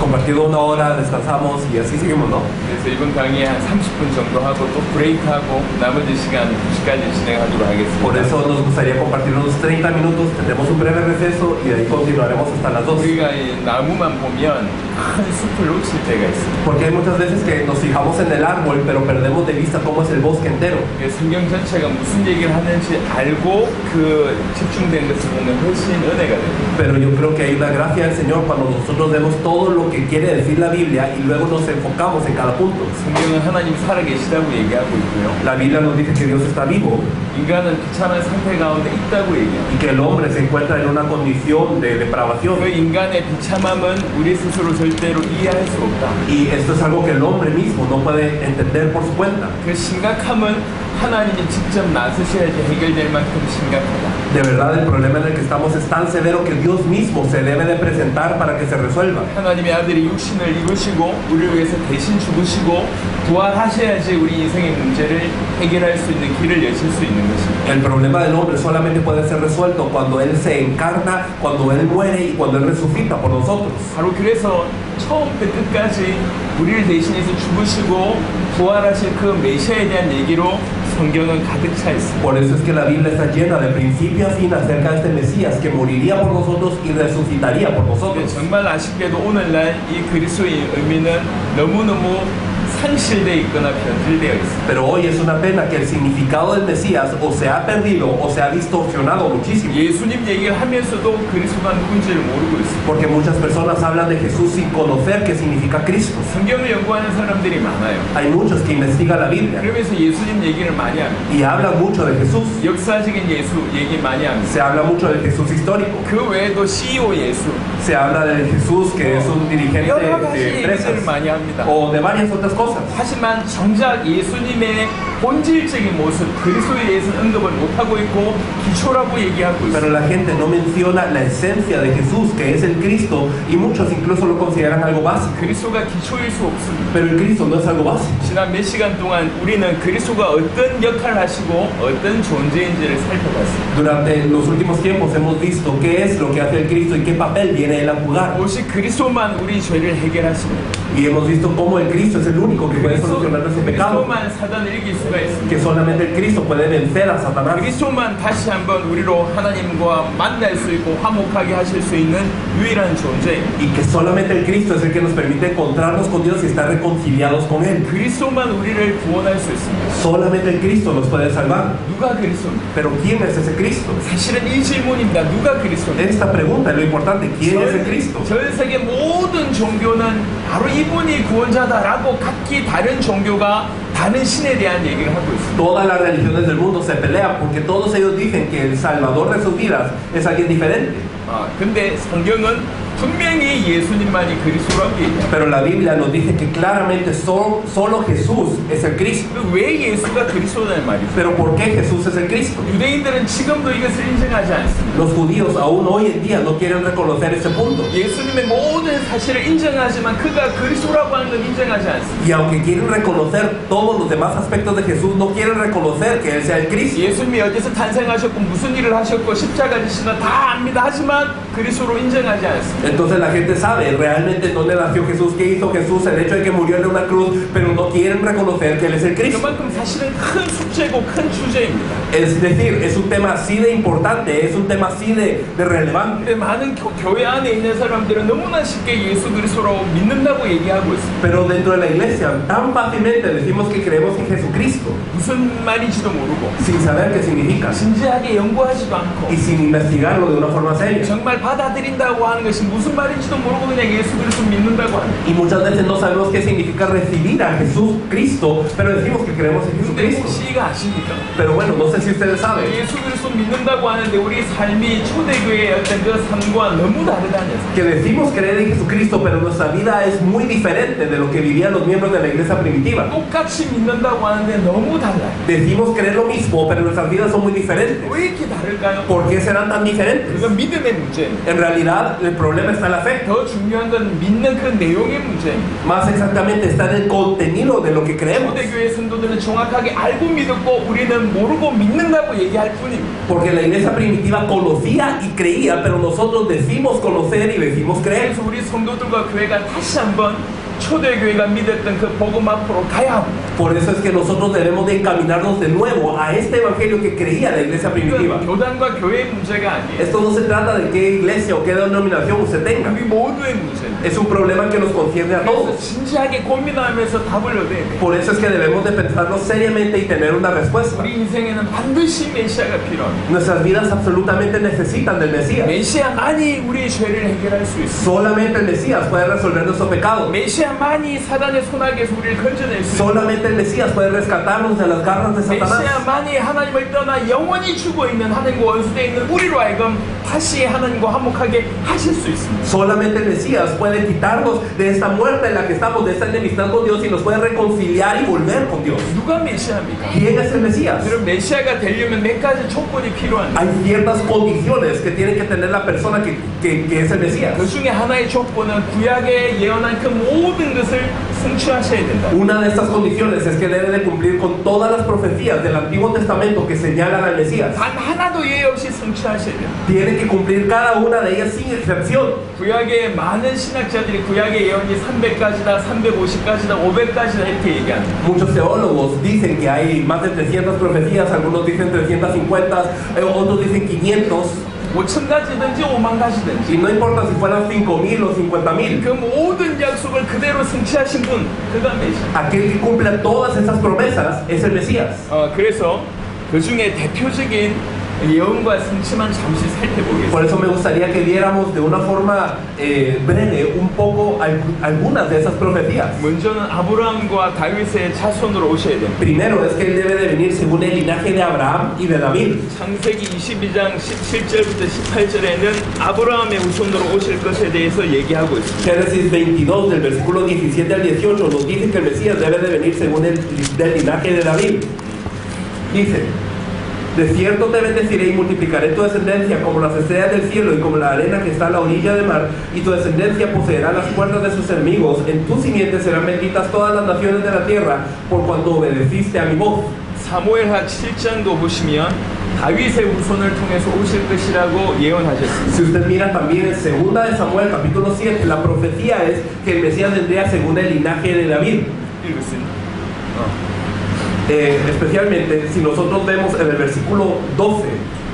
compartido 1 hora, descansamos y así seguimos, ¿no? 그래서 이번 강의 한 30분 정도 하고 또 브레이크하고 나머지 시간 2시까지 진행하도록 하겠습니다. Por eso nos gustaría compartir unos 30 minutos, tendremos un breve receso y de ahí continuaremos hasta las 2. 우리가 이 나무만 보면 큰 숲을 놓칠 때가 있습니다. Porque hay muchas veces que nos fijamos en el árbol, pero perdemos de vista cómo es el bosque entero. 성경 전체가 무슨 얘기를 하는지 알고 그 집중된 것을 보면 훨씬 은혜가 됩니다. Pero yo creo que hay una gracia del Señor cuando nosotros vemos todo lo que quiere decir la Biblia y luego nos enfocamos en cada punto. 성경은 하나님 살아계시다고 얘기하고 있고요. La Biblia nos dice que Dios está vivo 인간은 비참한 상태 가운데 있다고 얘기해요. y que el hombre se encuentra en una condición de depravación. 그 인간의 비참함은 우리 스스로 절대로 이해할 수 없다. Y esto es algo que el hombre mismo no puede entender por su cuenta. 그 심각함은 하나님이 직접 나서셔야지 해결될 만큼 심각하다. De verdad el problema en el que estamos es tan severo que Dios mismo se debe de presentar para que se resuelva. 하나님의 아들이 육신을 입으시고 우리를 위해서 대신 죽으시고 부활하셔야지 우리 인생의 문제를 해결할 수 있는 길을 여실 수 있는 것입니다. El problema del hombre solamente puede ser resuelto cuando Él se encarna, cuando Él muere y cuando Él resucita por nosotros. 바로 그래서 처음부터 끝까지 우리를 대신해서 죽으시고 부활하신 그 메시아에 대한 얘기로 성경은 가득 차 있습니다. Por eso es que la Biblia está llena de principio a fin acerca de este Mesías que moriría por nosotros y resucitaría por 근데 nosotros. 정말 아쉽게도 오늘날 이 그리스도의 의미는 너무너무 상실되어 있거나 변질되어 있습니다. Pero hoy es una pena que el significado del Mesías o se ha perdido o se ha distorsionado muchísimo. 예수님 얘기를 하면서도 그리스도가 누군지를 모르고 있습니다. Porque muchas personas hablan de Jesús sin conocer qué significa Cristo. 성경을 연구하는 사람들이 많아요. Hay muchos que investigan la Biblia 그러면서 예수님 얘기를 많이 합니다. y hablan mucho de Jesús. 역사적인 예수 얘기 많이 합니다. Se habla mucho del Jesús histórico. 그 외에도 CEO 예수 Se habla del Jesús que es un dirigente 여러 가지 de empresas 얘기를 많이 합니다. o de varias otras cosas. 하지만 정작 예수님의 본질적인 모습 그리스도에 대해서는 언급을 못하고 있고 기초라고 얘기하고 Pero 있습니다. la gente no menciona la esencia de Jesús, que es el Cristo, y muchos incluso lo consideran algo básico. 그리스도가 기초일 수 없습니다. Pero el Cristo no es algo básico. 지난 몇 시간 동안 우리는 그리스도가 어떤 역할을 하시고 어떤 존재인지를 살펴봤습니다. Durante los últimos tiempos hemos visto qué es lo que hace el Cristo y qué papel viene Él a jugar. 오직 그리스도만 우리 죄를 해결하십니다. Y hemos visto cómo el Cristo es el único que puede solucionar nuestro pecado, 그리스도만 사단을 이길 수가 있습니다. que solamente el Cristo puede vencer a Satanás. 그리스도만 다시 한번 우리로 하나님과 만날 수 있고 화목하게 하실 수 있는 유일한 존재입니다. Y que solamente el Cristo es el que nos permite encontrarnos con Dios y estar reconciliados con Él. 그리스도만 우리를 구원할 수 있습니다. Solamente el Cristo nos puede salvar. 누가 그리스도입니까? Pero ¿quién es ese Cristo? 사실은 이 질문입니다. 누가 그리스도입니까? Esta pregunta es lo importante. ¿Quién es el Cristo? 전 세계 모든 종교는 바로 이분이 구원자다라고 각기 다른 종교가 다른 신에 대한 얘기를 하고 있습니다. Todas las religiones del mundo se pelean porque todos ellos dicen que el Salvador de sus vidas es alguien diferente. 근데 성경은 분명히 예수님만이 그리스도라고 얘기합니다. Pero la Biblia nos dice que claramente solo Jesús es el Cristo. 왜 예수가 그리스도라는 말이죠? Pero ¿por qué Jesús es el Cristo? 유대인들은 지금도 이것을 인정하지 않습니다. Los judíos aún hoy en día no quieren reconocer ese punto. 예수님의 모든 사실을 인정하지만 그가 그리스도라고 하는 건 인정하지 않습니다. Y aunque quieren reconocer todos los demás aspectos de Jesús, no quieren reconocer que Él sea el Cristo. 예수님이 어디서 탄생하셨고 무슨 일을 하셨고 십자가 지시나 다 압니다. 하지만 그리스도로 인정하지 않습니다. Entonces la gente sabe realmente dónde nació Jesús, qué hizo Jesús, el hecho de que murió en una cruz, pero no quieren reconocer que Él es el Cristo. 그만큼 사실은 큰 숙제고 큰 주제입니다. Es decir, es un tema así de importante, es un tema así de relevante. 근데 많은 교회 안에 있는 사람들은 너무나 쉽게 예수 그리스도로 믿는다고 얘기하고 있습니다. Pero dentro de la iglesia tan fácilmente decimos que creemos en Jesucristo, 무슨 말인지도 모르고 sin saber qué significa 진지하게 연구하지도 않고 y sin investigarlo de una forma seria. 정말 받아들인다고 하는 것이 무슨 말인지도 모르고 그냥 예수 그리스도 믿는다고 합니다. Y muchas veces no sabemos qué significa recibir a Jesús Cristo, pero decimos que creemos en 근데 Jesucristo. 혹시가 아십니까? Pero bueno, no sé si ustedes saben. 예수 그리스도 믿는다고 하는데 우리 삶이 초대교회의 어떤 그 삶과 너무 다르다는 Que decimos creer en Jesucristo, pero nuestra vida es muy diferente de lo que vivían los miembros de la iglesia primitiva. 똑같이 믿는다고 하는데 너무 달라요. Decimos creer lo mismo, pero nuestras vidas son muy diferentes. 왜 이렇게 다를까요? ¿Por qué serán tan diferentes? 그건 믿음의 문제입니다. En realidad, el problema está en la fe. 더 중요한 건 믿는 그 내용의 문제입니다. Más exactamente está en el contenido de lo que creemos. 초대교회 성도들은 정확하게 알고 믿었고 우리는 모르고 믿는다고 얘기할 뿐입니다. Porque la iglesia primitiva conocía y creía, pero nosotros decimos conocer y decimos creer. 그래서 우리 성도들과 교회가 다시 한번 초대교회가 믿었던 그 복음 앞으로 가야 합니다. Por eso es que nosotros debemos de encaminarnos de nuevo a este evangelio que creía la iglesia primitiva. 이건 교단과 교회의 문제가 아니에요. Esto no se trata de qué iglesia o qué denominación usted tenga. 우리 모두의 문제입니다. Es un problema que nos concierne a 그래서 todos. 진지하게 고민하면서 답을 얻어야 돼요. Por eso es que debemos de pensarlo seriamente y tener una respuesta. 우리 인생에는 반드시 메시아가 필요합니다. Nuestras vidas absolutamente necesitan del Mesías. 메시아만이 우리의 죄를 해결할 수 있어요. Solamente el Mesías puede resolver nuestro pecado. 메시아만이 사단의 손아귀에서 우리를 건져낼 수 있어요. Solamente el Mesías puede rescatarnos de las garras de Satanás. 메시아만이 하나님을 떠나 영원히 죽어 있는 하나님과 원수되어 있는 우리로 하여금 다시 하나님과 화목하게 하실 수 있습니다. Solamente el Mesías puede quitarnos de esta muerte en la que estamos, de esta enemistad con Dios y nos puede reconciliar y volver con Dios. 누가 메시아입니까? ¿Quién es el Mesías? 여러분 메시아가 되려면 몇 가지 조건이 필요합니다. Hay ciertas condiciones que tiene que tener la persona que es el Mesías. 그 중에 하나의 조건은 구약에 예언한 그 모든 것을 성취하셔야 된다. Una de estas condiciones es que debe de cumplir con todas las profecías del Antiguo Testamento que señalan al Mesías. 단 하나도 예외 없이 성취하셔야 된다. Tiene que cumplir cada una de ellas sin excepción. 구약의 많은 신학자들이 구약의 예언이 300가지다, 350가지다, 500가지다 이렇게 얘기합니다. Muchos teólogos dicen que hay más de 300 profecías, algunos dicen 350, otros dicen 500. 5,000가지든지 50,000가지든지 Y no importa si fueran 5,000 o 50,000. 그 모든 약속을 그대로 성취하신 분, 그가 메시아. Aquel que cumple todas esas promesas es el Mesías. 그래서 그 중에 대표적인 예언과 성취만 잠시 살펴보겠습니다. Por eso me gustaría que viéramos de una forma breve un poco algunas de esas profecías. 먼저는 아브라함과 다윗의 자손으로 오셔야 됩니다. Primero es que él debe de venir según el linaje de Abraham y de David. 창세기 22장 17절부터 18절에는 아브라함의 후손으로 오실 것에 대해서 얘기하고 있습니다. Génesis 22 del versículo 17 al 18 nos dice que el Mesías debe de venir según el del linaje de David. Dice: de cierto te bendeciré y multiplicaré tu descendencia como las estrellas del cielo y como la arena que está a la orilla del mar, y tu descendencia poseerá las puertas de sus enemigos. En tu simiente serán benditas todas las naciones de la tierra, por cuanto obedeciste a mi voz. 사무엘하 7장도 보시면 다윗의 후손을 통해서 오실 것이라고 예언하셨습니다. Si usted mira también en 2 de Samuel capítulo 7, la profecía es que el Mesías vendría según el linaje de David. 읽었습니다. Especialmente si nosotros vemos en el versículo 12,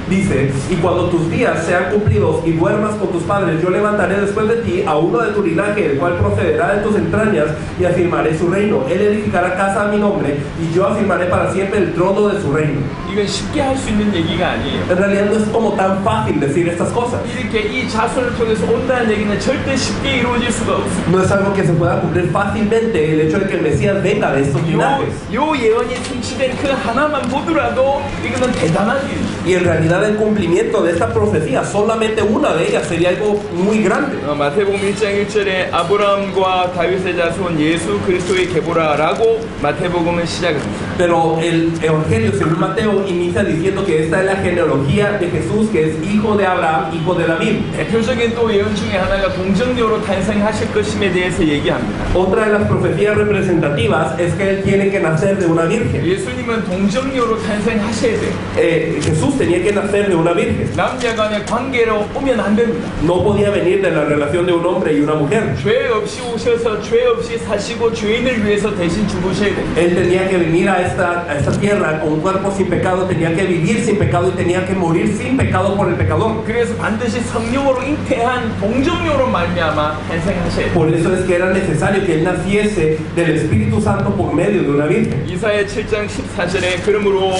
dice: y cuando tus días sean cumplidos y duermas con tus padres, yo levantaré después de ti a uno de tu linaje, el cual procederá de tus entrañas, y afirmaré su reino. Él edificará casa a mi nombre, y yo afirmaré para siempre el trono de su reino. 이건 쉽게 할 수 있는 얘기가 아니에요. En realidad no es como tan fácil decir estas cosas. 이렇게 이 자손을 통해서 온다는 얘기는 절대 쉽게 이루어질 수가 없습니다. No es algo que se pueda cumplir fácilmente, el hecho de que el Mesías venga de estos linajes. 요 예언이 성취된 그 하나만 보더라도 이거는 대단한 일이죠. Y en realidad el cumplimiento de esta profecía, solamente una de ellas, sería algo muy grande. 마태복음 1장 1절에 아브라함과 다윗의 자손 예수 그리스도의 계보라라고 마태복음은 시작합니다. Pero el Evangelio según Mateo inicia diciendo que esta es la genealogía de Jesús, que es hijo de Abraham, hijo de David. 대표적인 또 예언 중에 하나가 동정녀로 탄생하실 것임에 대해서 얘기합니다. Otra de las profecías representativas es que él tiene que nacer de una virgen. 예수님은 동정녀로 탄생하셔야 돼요. Jesús tenía que nacer de una virgen. 남녀 간의 관계로 오면 안 됩니다. No podía venir de la relación de un hombre y una mujer. 죄 없이 오셔서 죄 없이 사시고 죄인을 위해서 대신 죽으셔야 돼요. Él tenía que venir a esta tierra con un cuerpo sin pecado, tenía que vivir sin pecado y tenía que morir sin pecado por el pecador. 그래서 반드시 성령으로 잉태한 동정녀로 말미암아 탄생하셔야 돼요. Por eso es que era necesario que él naciese del Espíritu Santo por medio de una virgen. 이사야 7장 14절에 그러므로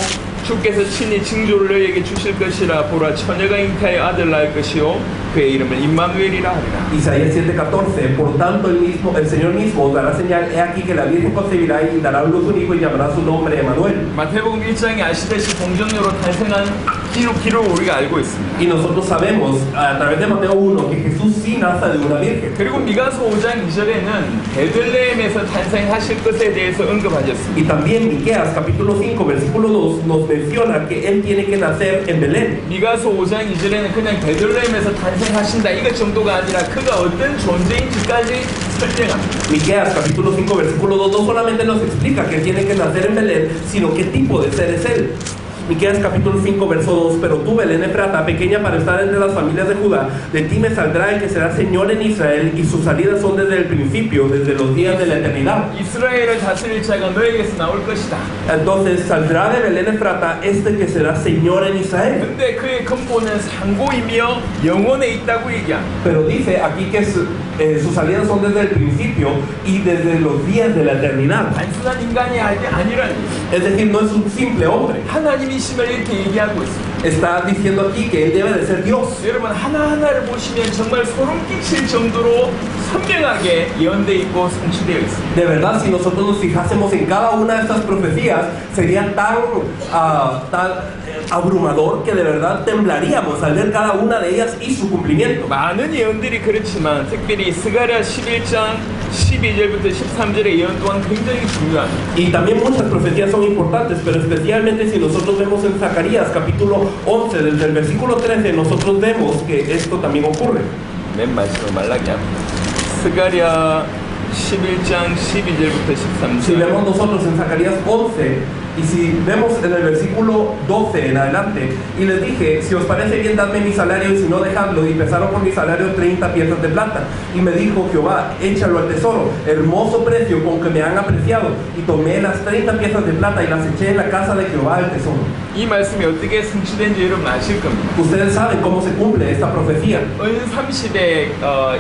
주께서 친히 징조를 너희에게 주실 것이라 보라 처녀가 잉태하여 아들 낳을 것이요 그의 이름을 임마누엘이라 하리라. Isaías 7:14. Por tanto el Señor mismo os dará señal. He aquí que la virgen concebirá y dará a luz un hijo y llamará su nombre Emmanuel. 마태복음 1장에 아시다시피 동정녀로 탄생한 기록을 우리가 알고 있습니다. Y nosotros sabemos a través de Mateo 1 que Jesús sí nace de una virgen. 그리고 미가서 5장 2절에는 베들레헴에서 탄생하실 것에 대해서 언급하셨습니다. Y también Miqueas capítulo 5 versículo 2 nos menciona que él tiene que nacer en Belén. 미가서 5장 2절에는 그냥 베들레헴에서 탄생하신다 이것 정도가 아니라 그가 어떤 존재인지까지 설명합니다. Miqueas capítulo 5 versículo 2 no solamente nos explica que él tiene que nacer en Belén, sino qué tipo de ser es él. Miqueas capítulo 5 verso 2, pero tú, Belén Efrata, pequeña para estar entre las familias de Judá, de ti me saldrá el que será Señor en Israel, y sus salidas son desde el principio, desde los días de la eternidad. 이스라엘을 다스릴 자가 너에게서 나올 것이다. Entonces saldrá de Belén Efrata este que será Señor en Israel. 근데 그의 근본은 상고이며 영원에 있다고 얘기합니다. Pero dice aquí que sus salidas son desde el principio y desde los días de la eternidad. 단순한 인간이 아니라는 거예요. Es decir, no es un simple hombre. 하나님이심을 이렇게 얘기하고 있습니다. Está diciendo aquí que él debe de ser Dios. 여러분 하나하나를 보시면 정말 소름 끼칠 정도로 선명하게 예언되어 있고 성취되어 있습니다. De verdad, si nosotros nos fijásemos en cada una de estas profecías, sería tan abrumador que de verdad temblaríamos al ver cada una de ellas y su cumplimiento. 많은 예언들이 그렇지만 특별히 스가랴 11장 12절부터 13절의 예언 또한 굉장히 중요합니다. Y también muchas profecías son importantes, pero especialmente si nosotros vemos en Zacarías capítulo 11, desde el versículo 13, nosotros vemos que esto también ocurre. 맨 마지막 말라기 합니다. 스가랴 11장 12절부터 Si 13절. vemos nosotros en Zacarías 11, y si vemos en el versículo 12 en adelante, y les dije, si os parece bien, dadme mi salario, y si no, dejadlo. Y pesaron por mi salario 30 piezas de plata. Y me dijo Jehová, échalo al tesoro, hermoso precio con que me han apreciado. Y tomé las 30 piezas de plata y las eché en la casa de Jehová al tesoro. 이 말씀이 어떻게 성취된지 여러분 아실 겁니다. Ustedes saben cómo se cumple esta profecía. 은 30의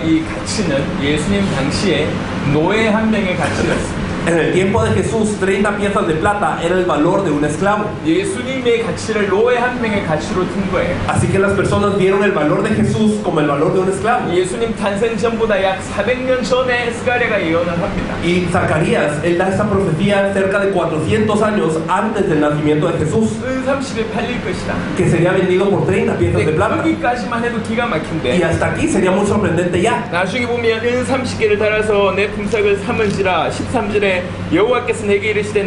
이 가치는 예수님 당시에 노예 한 명의 가치였습니다. En el tiempo de Jesús, 30 piezas de plata era el valor de un esclavo. 예수님의 가치를 노예 한 명의 가치로 둔 거예요. Así que las personas vieron el valor de Jesús como el valor de un esclavo. 예수님 탄생 전보다 약 400년 전에 스가랴가 예언을 합니다. Y Zacarías, él da esta profecía cerca de 400 años antes del nacimiento de Jesús, 은 30에 팔릴 것이다. que sería vendido por 30 piezas de plata. 여기까지만 해도 기가 Y 막힌데 hasta aquí sería muy sorprendente ya. 나중에 보면 은 30개를 달아서 내 품삯을 삼은지라 13절에 여호와께서 내게 이르시되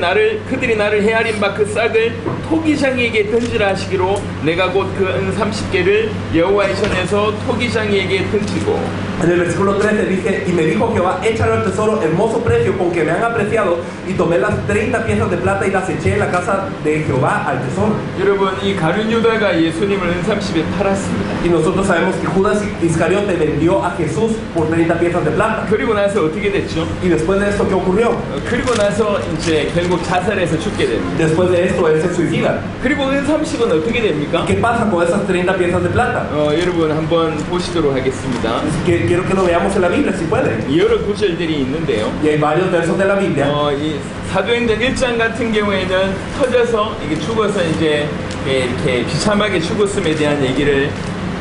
그들이 나를 헤아린 바 그 싹을 토기장이에게 던지라 하시기로 내가 곧 그 은 30개를 여호와의 전에서 토기장이에게 던지고. En el versículo 13 dice, y me dijo Jehová, échalo al tesoro, hermoso precio con que me han apreciado, y tomé las 30 piezas de plata y las eché en la casa de Jehová al tesoro. 여러분 이 가룟 유다가 예수님을 은 30에 팔았습니다. Y nosotros sabemos que Judas Iscariote vendió a Jesús por 30 piezas de plata. 그리고 나서 어떻게 됐죠? Y después de esto, ¿qué ocurrió? 그리고 나서 이제 결국 자살해서 죽게 됩니다. Después de esto, él se suicida. 그리고 은 30은 어떻게 됩니까? ¿Qué pasa con esas 30 piezas de plata? 여러분 한번 보시도록 하겠습니다. Quiero que lo veamos en la Biblia, si pueden. 여러 구절들이 있는데요. Y hay varios versos de la Biblia. 이 사도행전 1장 같은 경우에는 터져서 이게 죽어서 이제 이렇게 비참하게 죽었음에 대한 얘기를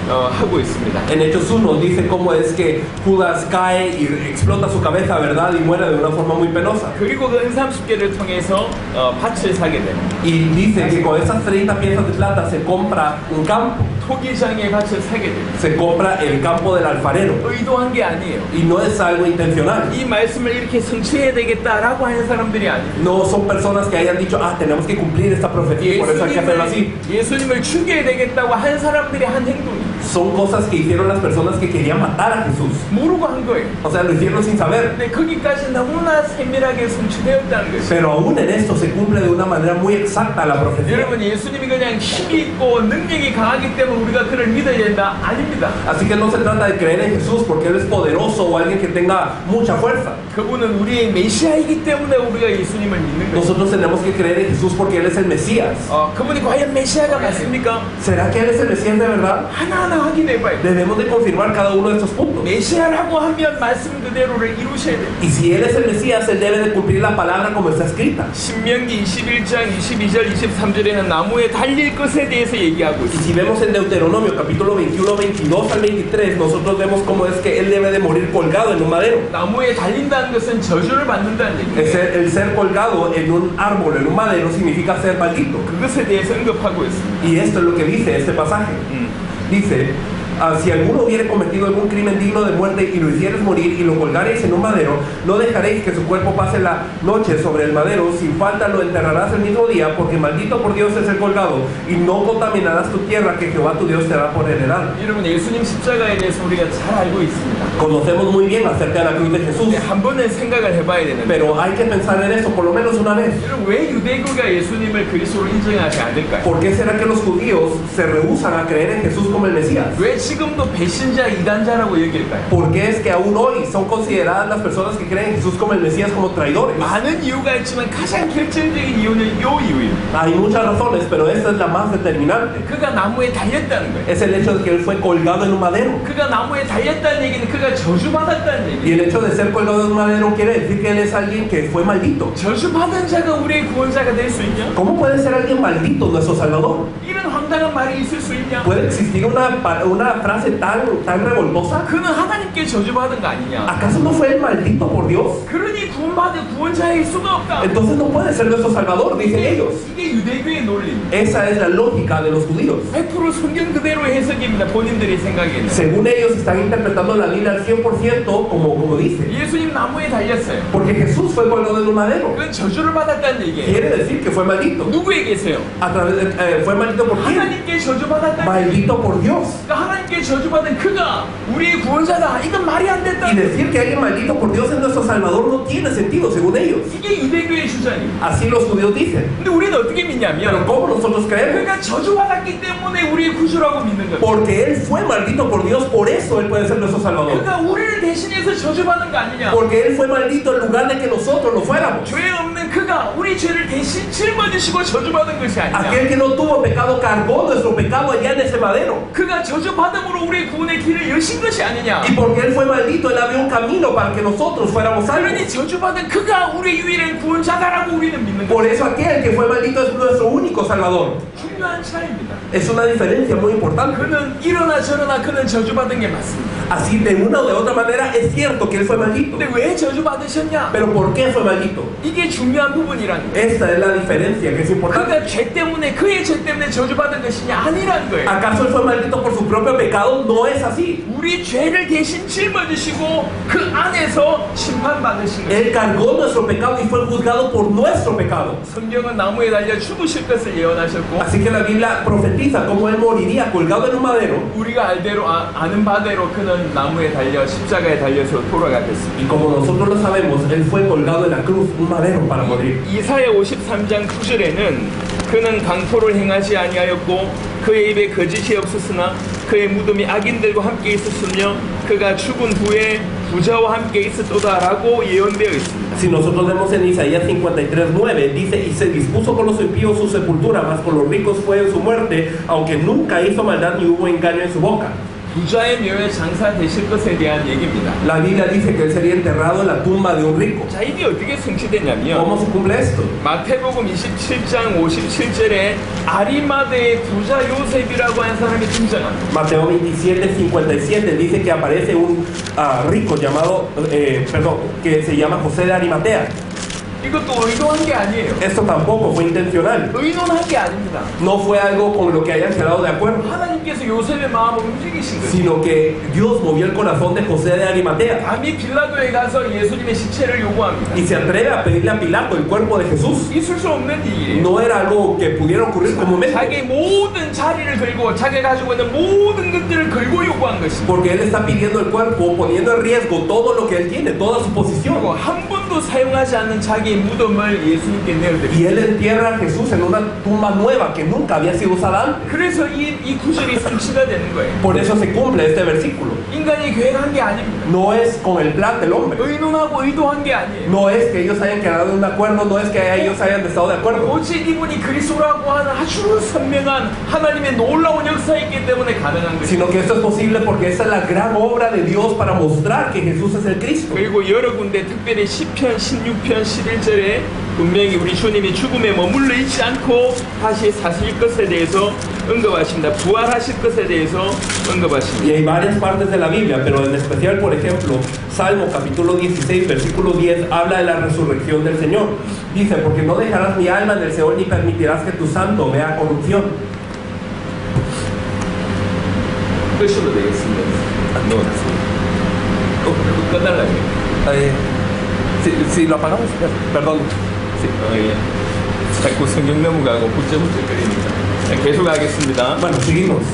하고 있습니다. En Hechos 1 dice cómo es que Judas cae y explota su cabeza, ¿verdad? Y muere de una forma muy penosa. 그리고 그 은 30개를 통해서 밭을 사게 됩니다. Y dice que con esas 30 piezas de plata se compra un campo, 토기장의 밭을 사게 됩니다. se compra el campo del alfarero. 의도한 게 아니에요. Y no es algo intencional. 이 말씀을 이렇게 성취해야 되겠다라고 하는 사람들이 아니에요. No son personas que hayan dicho, tenemos que cumplir esta profecía y por eso hay que hacerlo así. 예수님을 죽여야 되겠다고 한 사람들이 한 행동이에요. Son cosas que hicieron las personas que querían matar a Jesús. 모르고 한 거예요. O sea, lo hicieron sin saber. 근데 거기까지 너무나 세밀하게 성취되었다는 것이에요. Pero aún en esto se cumple de una manera muy exacta la profecía. 여러분 예수님이 그냥 힘이 있고 능력이 강하기 때문에 우리가 그를 믿어야 된다? 아닙니다. Así que no se trata de creer en Jesús porque Él es poderoso o alguien que tenga mucha fuerza. 그분은 우리의 메시아이기 때문에 우리가 예수님을 믿는 거예요. Nosotros tenemos que creer en Jesús porque Él es el Mesías. 그분이 과연 메시아가 맞습니까? ¿Será que Él es el Mesías de verdad? 하나하나 확인해봐요. Debemos de confirmar cada uno de estos puntos. 메시아라고 하면 말씀 그대로를 이루셔야 돼요. Y si Él es el Mesías, Él debe de cumplir la palabra como está escrita. 신명기 21장 22절 23절에는 나무에 달릴 것에 대해서 얘기하고 Y 있어요. si vemos en Deuteronomio capítulo 21, 22 al 23, nosotros vemos cómo es que Él debe de morir colgado en un madero. 나무에 달린다는 것은 저주를 받는다는 얘기예요. El ser colgado en un árbol, en un madero, significa ser maldito. 그것에 대해서 언급하고 있습니다. Y esto es lo que dice este pasaje. Dice, Si alguno hubiere cometido algún crimen digno de muerte y lo hicieres morir y lo colgareis en un madero, no dejaréis que su cuerpo pase la noche sobre el madero, sin falta lo enterrarás el mismo día, porque maldito por Dios es el colgado, y no contaminarás tu tierra que Jehová tu Dios te da por heredad. 여러분, 예수님 십자가에 대해서 우리가 잘 알고 있습니다. Conocemos muy bien acerca de la cruz de Jesús, 근데 한 번은 생각을 해봐야 되는데, pero hay que pensar en eso por lo menos una vez. 여러분, 왜 유대교가 예수님을 그리스도로 인정하지 않을까요? ¿Por qué será que los judíos se rehúsan a creer en Jesús como el Mesías? 왜 지금도 배신자, 이단자라고 여길까요? ¿Por qué es que aún hoy son consideradas las personas que creen en Jesús como el Mesías como traidores? 많은 이유가 있지만 가장 결정적인 이유는 요 이유입니다. Hay muchas razones, pero esta es la más determinante. 그가 나무에 달렸다는 거예요. Es el hecho de que él fue colgado en un madero. 그가 나무에 달렸다는 얘기는 그가 저주받았다는 Y 얘기예요. el hecho de ser colgado en un madero quiere decir que él es alguien que fue maldito. 저주받은 자가 우리의 구원자가 될 수 있냐? ¿Cómo puede ser alguien maldito nuestro Salvador? 이런 황당한 말이 있을 수 있냐? ¿Puede existir una frase tan revoltosa? 그는 하나님께 저주받은 거 아니냐? ¿Acaso no fue él maldito por Dios? 그러니 구원받은 구원자일 수가 없다. Entonces no puede ser nuestro Salvador, dicen ellos. 이게 유대교의 논리입니다. Esa es la lógica de los judíos. 100% 성경 그대로 해석입니다. 본인들이 생각에는. Según ellos están interpretando la Biblia al 100% como dice. 예수님 나무에 달렸어요. Porque Jesús fue colgado en un madero. 그건 저주를 받았다는 얘기예요. Quiere decir que fue maldito. 누구에게서요? ¿Fue maldito por quién? 하나님께 저주받았다는 Maldito por Dios. 그러니까 하나님께 저주받은 그가 우리의 구원자다. 이건 말이 안 된다. Y decir que alguien maldito por Dios es nuestro Salvador no tiene sentido, según ellos. 이게 유대교의 주장입니다. Así los judíos dicen. 근데 우리는 어떻게 Pero 믿냐면 ¿cómo nosotros creemos? 그가 저주받았기 때문에 우리의 구주라고 믿는 거예요. Porque Él fue maldito por Dios, por eso Él puede ser nuestro Salvador. 그가 우리를 대신해서 저주받은 거 아니냐? Porque Él fue maldito en lugar de que nosotros lo fuéramos. 죄 없는 그가 우리 죄를 대신 짊어지시고 저주받은 것이 아니냐? Aquel que no tuvo pecado cargó nuestro pecado allá en ese madero. 그가 저주받음으로 우리의 구원의 길을 여신 것이 아니냐? Y porque Él fue maldito, Él abrió un camino para que nosotros fuéramos 그러니 salvos. 저주받은 그가 우리의 유일한 구원자다라고 우리는 믿는 Por 거예요. eso aquel que fue maldito es nuestro único Salvador. 중요한 차이입니다. Es una diferencia muy importante. 그는 이러나 저러나 그는 저주받은 게 맞습니다. Así de una o de otra manera es cierto que Él fue maldito. 근데 왜 저주받으셨냐? Pero ¿por qué fue maldito? 이게 중요한 부분이라는 거예요. Esta es la diferencia que es importante. 그가 죄 때문에 그의 죄 때문에 저주받은 것이냐? 아니라는 거예요. ¿Acaso Él fue maldito por su propio pecado? No es así. 우리 죄를 대신 짊어지시고 그 안에서 심판받으신 거예요. Él cargó nuestro pecado y fue juzgado por nuestro pecado. 성경은 나무에 달려 죽으실 것을 예언하셨고 Así que la Biblia profetiza cómo Él moriría colgado en un madero. 우리가 아는 바대로 그는 나무에 달려 십자가에 달려서 돌아가겠습니다. Y como nosotros lo sabemos, Él fue colgado en la cruz, un madero para morir. 이사야 53장 9절에는 그는 강포를 행하지 아니하였고 그의 입에 거짓이 없었으나 그의 무덤이 악인들과 함께 있었으며 그가 죽은 후에 부자와 함께 있었도다라고 예언되어 있습니다. Si nosotros vemos en Isaías 53:9, dice, y se dispuso con los impíos su sepultura, mas con los ricos fue en su muerte, aunque nunca hizo maldad ni hubo engaño en su boca. 부자의 묘에 장사되실 것에 대한 얘기입니다. La Biblia dice que Él sería enterrado en la tumba de un rico. 자, 이게 어떻게 성취되냐면 ¿Cómo se cumple esto? 마태복음 27장 57절에 아리마대의 부자 요셉이라고 하는 사람이 등장합니다. Mateo 27:57 dice que aparece un rico llamado, que se llama José de Arimatea. 이것도 의도한 게 아니에요. Esto tampoco fue intencional. 의논한 게 아닙니다. No fue algo con lo que hayan quedado de acuerdo, 하나님께서 요셉의 마음을 움직이신 거예요. sino que Dios movió el corazón de José de Arimatea 감히 빌라도에 가서 예수님의 시체를 요구합니다. y se atreve a pedirle a Pilato el cuerpo de Jesús. 있을 수 없는 일이에요. No era algo que pudiera ocurrir comúnmente, 자기 모든 자리를 걸고 자기가 가지고 있는 모든 것들을 걸고 요구한 것입니다. porque Él está pidiendo el cuerpo, poniendo en riesgo todo lo que Él tiene, toda su 그리고 posición. 한 번도 사용하지 않는 자기의 무덤을 예수님께 내어드립니다. Y Él entierra a Jesús en una tumba nueva que nunca había sido usada antes. 그래서 이 구절이 성취가 되는 거예요. Por eso se cumple este versículo. 인간이 계획한 게 아닙니다. No es con el plan del hombre. 의논하고 의도한 게 아니에요. No es que ellos hayan quedado en un acuerdo, no es que ellos hayan estado de acuerdo, 오직 이분이 그리스도라고 하는 아주 선명한 하나님의 놀라운 역사이기 때문에 가능한 것입니다. sino que esto es posible porque esa es la gran obra de Dios para mostrar que Jesús es el Cristo. 그리고 여러 군데 특별히 시편 16편 11절에 분명히 우리 주님이 죽음에 머물러 있지 않고 다시 사실 것에 대해서 언급하십니다. 부활하실 것에 대해서 Y 언급하십니다. hay varias partes de la Biblia, pero en especial, por ejemplo, Salmo capítulo 16, versículo 10, habla de la resurrección del Señor. Dice, porque no dejarás mi alma en el Seol ni permitirás que tu santo vea corrupción. 이것으로 되겠습니다. 넣어놨습니다. 끝날라요. Si lo apagamos, perdón. Sí. 예. 자꾸 성경 넘어가고 훌쩍훌쩍거리니까 계속 하겠습니다. Bueno, seguimos.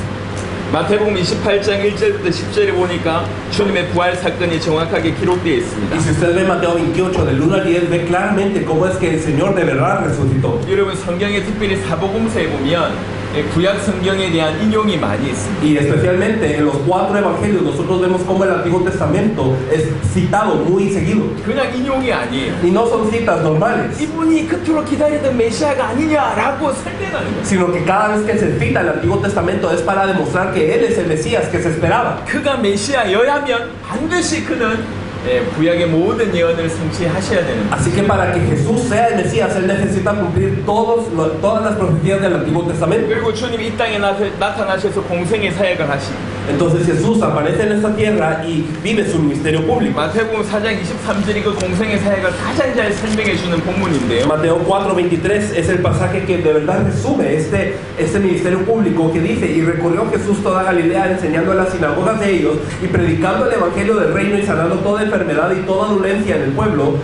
마태복음 28장 1절부터 10절에 보니까 주님의 부활 사건이 정확하게 기록되어 있습니다. Y si usted ve Mateo 28 del 1 al 10, ve claramente cómo es que el Señor de verdad resucitó. 여러분 성경에 특별히 사복음서에 보면 구약 성경에 대한 인용이 많이 있습니다. Y especialmente en los 4 evangelios nosotros vemos cómo el Antiguo Testamento es citado muy seguido. 그냥 인용이 아니에요. Y no son citas normales, 이분이 그토록 기다리던 메시아가 아니냐라고 설명하는 거예요. sino que cada vez que se cita el Antiguo Testamento es para demostrar que Él es el Mesías que se esperaba. 그가 메시아여야면 반드시 그는 구약의 모든 예언을 성취하셔야 되는 거예요. Así que para que Jesús sea el Mesías, Él necesita cumplir todas las profecías del Antiguo Testamento. 그리고 주님이 이 땅에 나타나셔서 공생의 사역을 하십니다. Entonces Jesús aparece en esta tierra y vive su ministerio público. 마태복음 4장 23절이 그 공생의 사역을 가장 잘 설명해 주는 본문인데요. Mateo 4:23 es el pasaje que de verdad resume este ministerio público que dice: y recorrió Jesús toda Galilea enseñando en las sinagogas de ellos y predicando el evangelio del reino y sanando toda enfermedad y toda dolencia en el pueblo.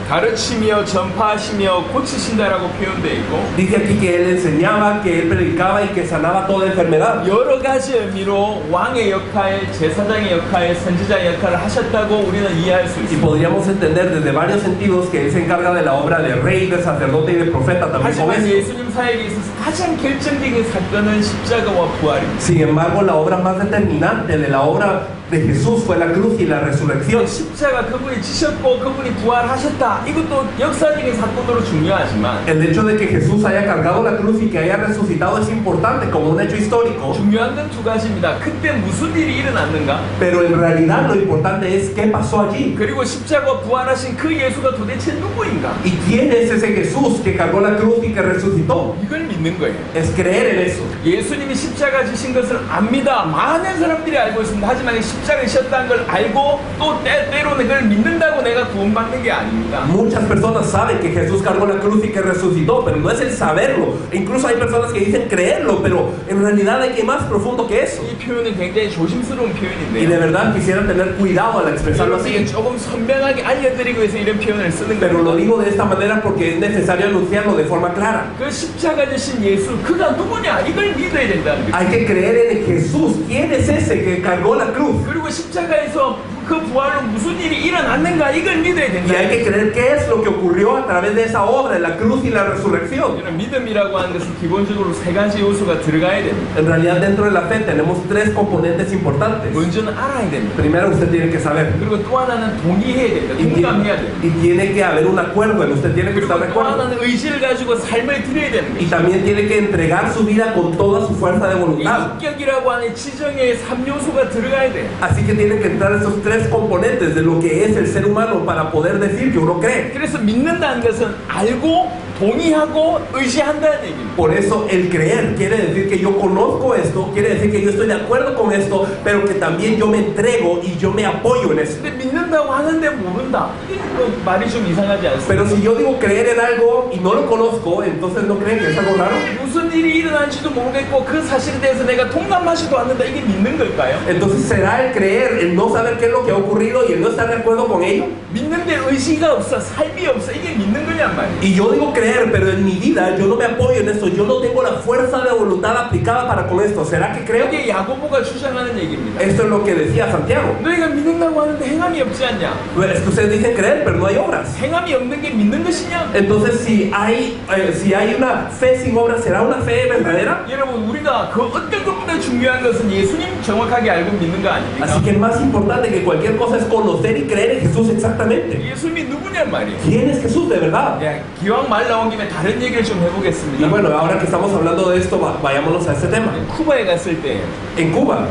가르치며 전파하시며 고치신다라고 표현되어 있고 Dice aquí que Él enseñaba, que Él predicaba y que sanaba toda enfermedad. 여러 가지 의미로 왕의 역할, 제사장의 역할, 선지자의 역할을 하셨다고 우리는 이해할 수 Y 있습니다. podríamos entender desde varios sentidos que Él se encarga de la obra de rey, de sacerdote y de profeta también con 하지만 esto. 예수님 사역에 있어서 가장 결정적인 사건은 십자가와 부활입니다. Sin embargo, la obra más determinante de la obra de Jesús fue la cruz y la resurrección. 십자가 그분이 지셨고 그분이 부활하셨다. 이것도 역사적인 사건으로 중요하지만 El hecho de que Jesús haya cargado la cruz y que haya resucitado es importante como un hecho histórico, 중요한 건 두 가지입니다. 그때 무슨 일이 일어났는가? pero en realidad lo importante es qué pasó allí 그리고 십자가 부활하신 그 예수가 도대체 누구인가? y quién es ese Jesús que cargó la cruz y que resucitó. 이걸 믿는 거예요. Es creer en eso. 예수님이 십자가 지신 것을 압니다. 많은 사람들이 알고 있습니다. 하지만 십자가 지셨다는 걸 알고 또 때로는 그걸 믿는다고 내가 구원받는 게 아닙니다. Muchas personas saben que Jesús cargó la cruz y que resucitó, pero no es el saberlo. Incluso hay personas que dicen creerlo, pero en realidad hay que ir más profundo que eso. 이 표현은 굉장히 조심스러운 Y de 표현인데요. verdad quisiera tener cuidado al expresarlo 여러분에게 así. 조금 선명하게 알려드리기 위해서 이런 표현을 쓰는 Pero lo 겁니다. digo de esta manera porque es necesario anunciarlo de forma clara. 그 십자가 지신 예수, 그가 누구냐? 이걸 믿어야 된다는 거예요. Hay que creer en Jesús. ¿Quién es ese que cargó la cruz? 그리고 십자가에서 그 부활로 무슨 일이 일어났는가? 이걸 믿어야 Y 된다. hay que creer qué es lo que ocurrió a través de esa obra, la cruz y la resurrección. 이런 믿음이라고 하는 것은 기본적으로 세 가지 요소가 들어가야 됩니다. En realidad dentro de la fe tenemos 3 componentes importantes. 먼저는 알아야 됩니다. Primero usted tiene que saber. 그리고 또 하나는 동의해야 됩니다. Y 공감해야 됩니다. tiene que haber un acuerdo, usted tiene que 그리고 estar de 또 acuerdo. 하나는 의지를 가지고 삶을 드려야 되는 Y 거예요. también tiene que entregar su vida con toda su fuerza de 이 voluntad. 인격이라고 하는 지정의 3요소가 들어가야 돼요. Así que tienen que entrar esos 3 componentes de lo que es el ser humano para poder decir que uno cree. 그래서 믿는다는 것은 알고 동의하고 의지한다는 얘기입니다. Por eso el creer quiere decir que yo conozco esto, quiere decir que yo estoy de acuerdo con esto, pero que también yo me entrego y yo me apoyo en eso. 근데 믿는다고 하는데 모른다. 이게 말이 좀 이상하지 않습니까? Pero si yo digo creer en algo y no lo conozco, entonces no creen que es algo raro. 무슨 일이 일어난지도 모르겠고 그 사실에 대해서 내가 동감하지도 않는다. 이게 믿는 걸까요? Entonces será el creer, el no saber qué es lo que ha ocurrido y el no estar de acuerdo con ello. 믿는데 의지가 없어, 삶이 없어. 이게 믿는 거냔 말이에요. Y yo digo creer, pero en mi vida yo no me apoyo en esto, yo no tengo la fuerza de voluntad aplicada para con esto. ¿Será que creo? 이게 야고보가 주장하는 얘기입니다. Esto es lo que decía Santiago. 너희가 믿는다고 하는데 행함이 없지 않냐? Es que ustedes dicen creer, pero no hay obras. 행함이 없는 게 믿는 것이냐? Entonces, si hay una fe sin obras, ¿será una fe verdadera? 여러분, 우리가 그 어떤 것보다 중요한 것은 예수님 정확하게 알고 믿는 거 아닙니까? Así que es más importante que cualquier cosa es conocer y creer en Jesús exactamente. 예수님이 누구냔 말이에요. ¿Quién es Jesús de verdad? 기왕 말 나온 김에 다른 얘기를 좀 Y 해보겠습니다. bueno, ahora que estamos hablando de esto, vayámonos a este tema. 쿠바에 갔을 때 En Cuba,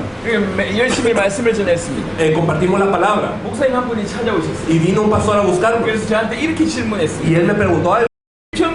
열심히 말씀을 전했습니다. compartimos la palabra 목사님 한 분이 찾아오셨어요. y vino un pastor a buscarme 그래서 저한테 이렇게 질문했습니다. y él me preguntó algo.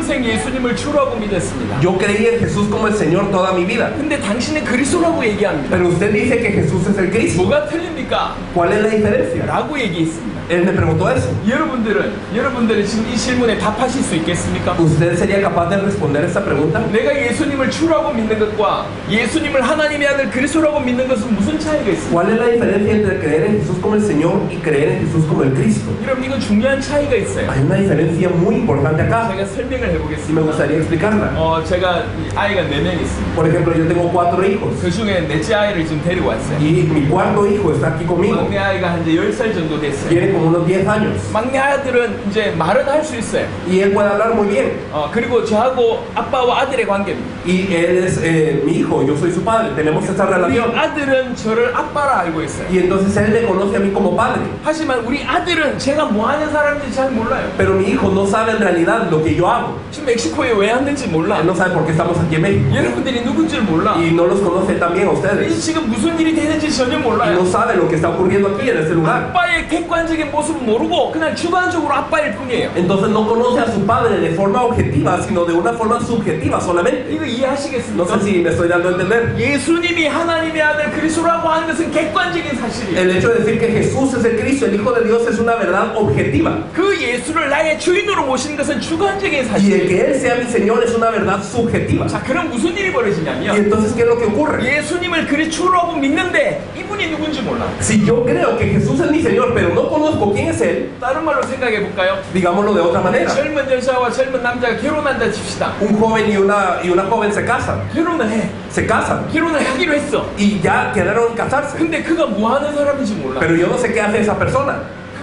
평생 예수님을 주라고 믿었습니다. Yo creí en Jesús como el Señor toda mi vida. 근데 당신은 그리스도라고 얘기합니다. Pero usted dice que Jesús es el Cristo. 뭐가 틀립니까? ¿Cuál es la diferencia? 라고 얘기했습니다. Él me preguntó eso. 여러분들은 지금 이 질문에 답하실 수 있겠습니까? ¿Usted sería capaz de responder esta pregunta? 내가 예수님을 주라고 믿는 것과 예수님을 하나님의 아들 그리스도라고 믿는 것은 무슨 차이가 있습니까? ¿Cuál es la diferencia entre creer en Jesús como el Señor y creer en Jesús como el Cristo? 여러분 이건 중요한 차이가 있어요. Hay una diferencia muy importante acá 제가 설명을 y me 해보겠습니다. gustaría explicarla. 제가 아이가 4명 있습니다. Por ejemplo, yo tengo 4 hijos 그 중에 넷째 아이를 지금 데리고 왔어요. y mi cuarto hijo está aquí conmigo. 막내 아이가 한 이제 10살 정도 됐어요. Tiene como unos 10 años 막내 아들은 이제 말은 할 수 있어요. y él puede hablar muy bien. 그리고 저하고 아빠와 아들의 관계입니다. Y él es mi hijo, yo soy su padre, tenemos esta 우리 relación. 아들은 저를 아빠라 알고 있어요. Y entonces él me conoce a mí como padre. 하지만 우리 아들은 제가 뭐 하는 사람인지 잘 몰라요. Pero mi hijo no sabe en realidad lo que yo hago. 지금 멕시코에 왜 왔는지 몰라. Él no sabe por qué estamos aquí en México. 여러분들이 누군지 몰라. Y no los conoce también a ustedes. 지금 무슨 일이 되는지 전혀 Y 몰라요. no sabe lo que está ocurriendo aquí en este lugar. 아빠의 객관적인 모습은 모르고 그냥 주관적으로 아빠일 뿐이에요. Entonces no conoce a su padre de forma objetiva, sino de una forma subjetiva solamente. 이거 No 이해하시겠습니까? sé si me estoy dando a entender. 예수님이 하나님의 아들 그리스도라고 하는 것은 객관적인 사실이에요. El hecho de decir que Jesús es el Cristo, el Hijo de Dios, es una verdad objetiva. 그 예수를 나의 주인으로 모시는 것은 주관적인 Y el 사실이에요. que Él sea mi Señor es una verdad subjetiva. 자, 그럼 무슨 일이 Y 벌어지냐면 entonces, ¿qué es lo que ocurre? 예수님을 그리스도라고 믿는데 이분이 누군지 몰라. Si yo creo que Jesús es mi Señor, pero no conozco quién es Él, 다른 말로 생각해 볼까요? digámoslo de otra manera. 젊은 여자와 젊은 남자가 결혼한다 칩시다. Un joven y una joven se casan. 결혼을 해. Se casan. 결혼을 하기로 했어. Y ya quedaron en casarse. 근데 그가 뭐 하는 사람인지 몰라. Pero yo no sé qué hace esa persona.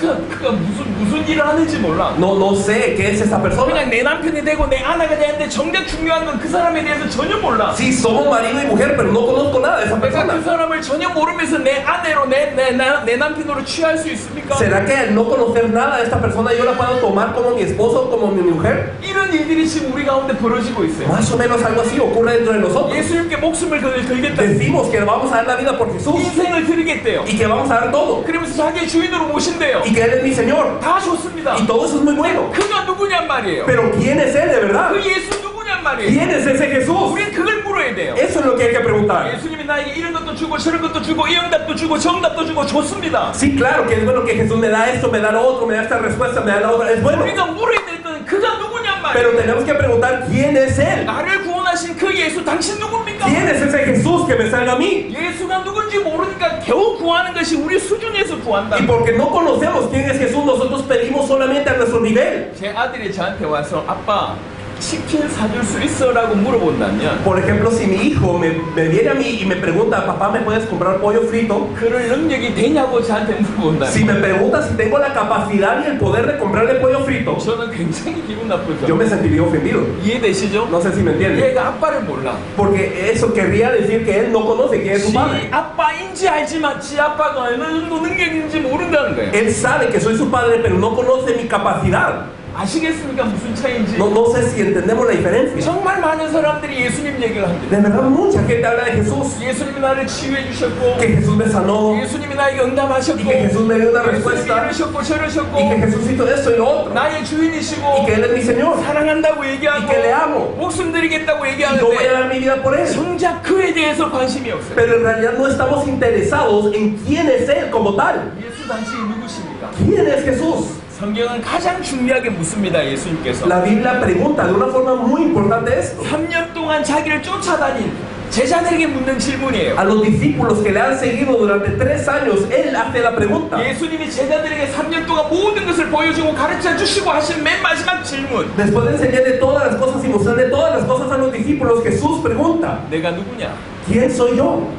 그가 무슨 일을 하는지 몰라. No sé qué es esa persona. 그냥 내 남편이 되고 내 아내가 되는데 정작 중요한 건 그 사람에 대해서 전혀 몰라. Sí, somos marido y mujer, pero no conozco nada de esa 내가 그 persona. 사람을 전혀 모르면서 내 아내로 내 남편으로 취할 수 있습니까? ¿Será que al no conocer nada de esta persona yo la puedo tomar como mi esposo o como mi mujer? 이런 일들이 지금 우리 가운데 벌어지고 있어요. Más o menos algo así ocurre dentro de nosotros. 예수님께 목숨을 걸겠다. Decimos que vamos a dar la vida por Jesús 인생을 드리겠대요. y que vamos a dar todo 그러면서 자기의 주인으로 모신대요. y que Él es mi Señor. 다 좋습니다. Y todo eso es muy bueno. 그가 누구냔 말이에요. Pero ¿quién es Él de verdad? 그 예수 누구냔 말이에요. ¿Quién es ese Jesús? 우린 그걸 물어야 돼요. Eso es lo que hay que preguntar. 예수님이 나에게 이런 것도 주고 저런 것도 주고 이 응답도 주고 정답도 주고 좋습니다. Sí, claro que es bueno que Jesús me da esto, me da lo otro, me da esta respuesta, me da la otra. Es bueno. 우리가 물어야 될 건 그가 누구냔 Pero 말이에요. tenemos que preguntar quién es Él. 나를 구원하신 그 예수 당신 누굽니까? ¿Quién es ese Jesús que me salva a mí? 예수가 누군지 모르니까 겨우 구하는 것이 우리 수준에서 구한다. Y porque no conocemos quién es Jesús, nosotros pedimos solamente a nuestro nivel. 제 아들이 저한테 와서 아빠 치킨 사줄 수 있어? 라고 물어본다면 Por ejemplo, si mi hijo me viene a mí y me pregunta, papá, ¿me puedes comprar pollo frito? 그럴 능력이 되냐고 저한테 물어본다면 Si me pregunta si tengo la capacidad y el poder de comprarle pollo frito, 저는 굉장히 기분 yo 나쁘죠. me sentiría ofendido. 이해되시죠? No sé si me entienden. 얘가 아빠를 몰라. Porque eso querría decir que él no conoce quién es su 지 padre. 아빠인지 알지만 지 아빠가 어느 정도 능력인지 모른다는 거예요. Él sabe que soy su padre, pero no conoce mi capacidad. 아시겠습니까? 무슨 차이인지? No sé si entendemos la diferencia. 정말 많은 사람들이 예수님 얘기를 한대요. De verdad, mucha gente habla de Jesús. 예수님이 나를 치유해 주셨고 Que Jesús me sanó. 예수님이 나에게 응답하셨고 Y que Jesús me dio una 예수님이 respuesta. 이러셨고 저러셨고 Y que Jesús hizo esto y lo otro. 나의 주인이시고 Y que Él es mi Señor. 사랑한다고 Y 얘기하고 que le amo. 목숨 드리겠다고 Y yo voy a 얘기하는데 dar mi vida por Él. 정작 그에 대해서 관심이 없어요. Pero en realidad no estamos interesados en quién es Él como tal. 예수 당신이 누구십니까? ¿Quién es Jesús? 성경은 가장 중요하게 묻습니다. 예수님께서 La Biblia pregunta de una forma muy importante esto. 3년 동안 자기를 쫓아다닌 제자들에게 묻는 질문이에요. A los discípulos que le han seguido durante 3 años, Él hace la pregunta. 예수님이 제자들에게 3년 동안 모든 것을 보여주고 가르쳐 주시고 하신 맨 마지막 질문. Después de enseñarle todas las cosas y mostrarle todas las cosas a los discípulos, Jesús pregunta, 내가 누구냐? ¿quién soy yo?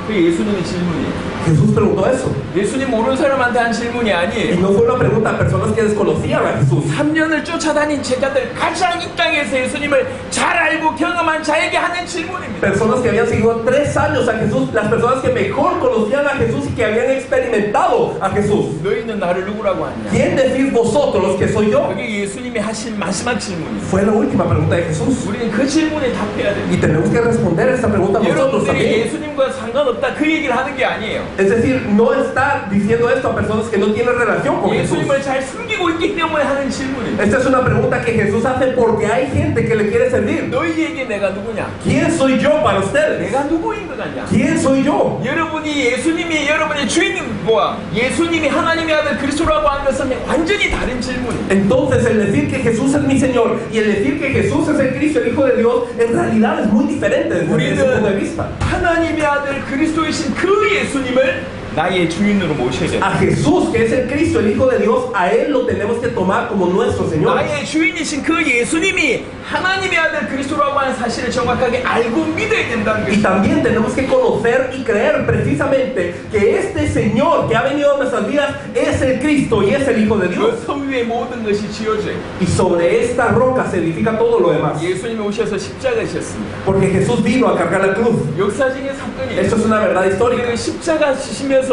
그게 예수님의 질문이에요. Jesús preguntó eso. 예수님 모르는 사람한테 한 질문이 Y 아니에요. no fue una pregunta a personas que desconocían a Jesús. 3년을 쫓아다닌 제자들 가장 이 땅에서 예수님을 잘 알고 경험한 자에게 하는 질문입니다. Personas que habían seguido 3 años a Jesús, las personas que mejor conocían a Jesús y que habían experimentado a Jesús. 너희는 나를 누구라고 하냐? ¿Quién decís vosotros que soy yo? 그게 예수님이 하신 마지막 질문입니다. Fue la última pregunta de Jesús. 우리는 그 질문에 답해야 됩니다. Y tenemos que responder a esta pregunta nosotros 여러분들이 también. 예수님과 상관없이 없다 그 얘기를 하는 게 아니에요. Es decir, no está diciendo esto a personas que no tienen relación con Jesús. 예수님을 잘 숨기고 있기 때문에 하는 질문이에요. Esta es una pregunta que Jesús hace porque hay gente que le quiere servir. 너희에게 내가 누구냐? ¿Quién soy yo para ustedes? 내가 누구인 것 같냐? ¿Quién soy yo? 여러분이 예수님이 여러분의 주인 뭐야? 예수님이 하나님의 아들 그리스도라고 하는 것은 완전히 다른 질문이에요. Entonces el decir que Jesús es mi Señor y el decir que Jesús es el Cristo, el Hijo de Dios, en realidad es muy diferente desde ese punto de vista. 하나님의 아들 그리스도이신 그 예수님을 나의 주인으로 모셔야 돼. A Jesús, que es el Cristo, el Hijo de Dios, a Él lo tenemos que tomar como nuestro Señor. 나의 주인이신 그 예수님이 하나님의 아들 그리스도라고 하는 사실을 정확하게 알고 믿어야 된다는 Y 것이죠. también tenemos que conocer y creer precisamente que este Señor que ha venido a nuestras vidas es el Cristo y es el Hijo de Dios. 그 성 위에 모든 것이 지어져요. Y sobre esta roca se edifica todo lo demás. 예수님이 오셔서 십자가 지셨습니다. Porque Jesús vino a cargar la cruz. 역사적인 사건이에요. Esto es una verdad histórica. 그 십자가 지시면서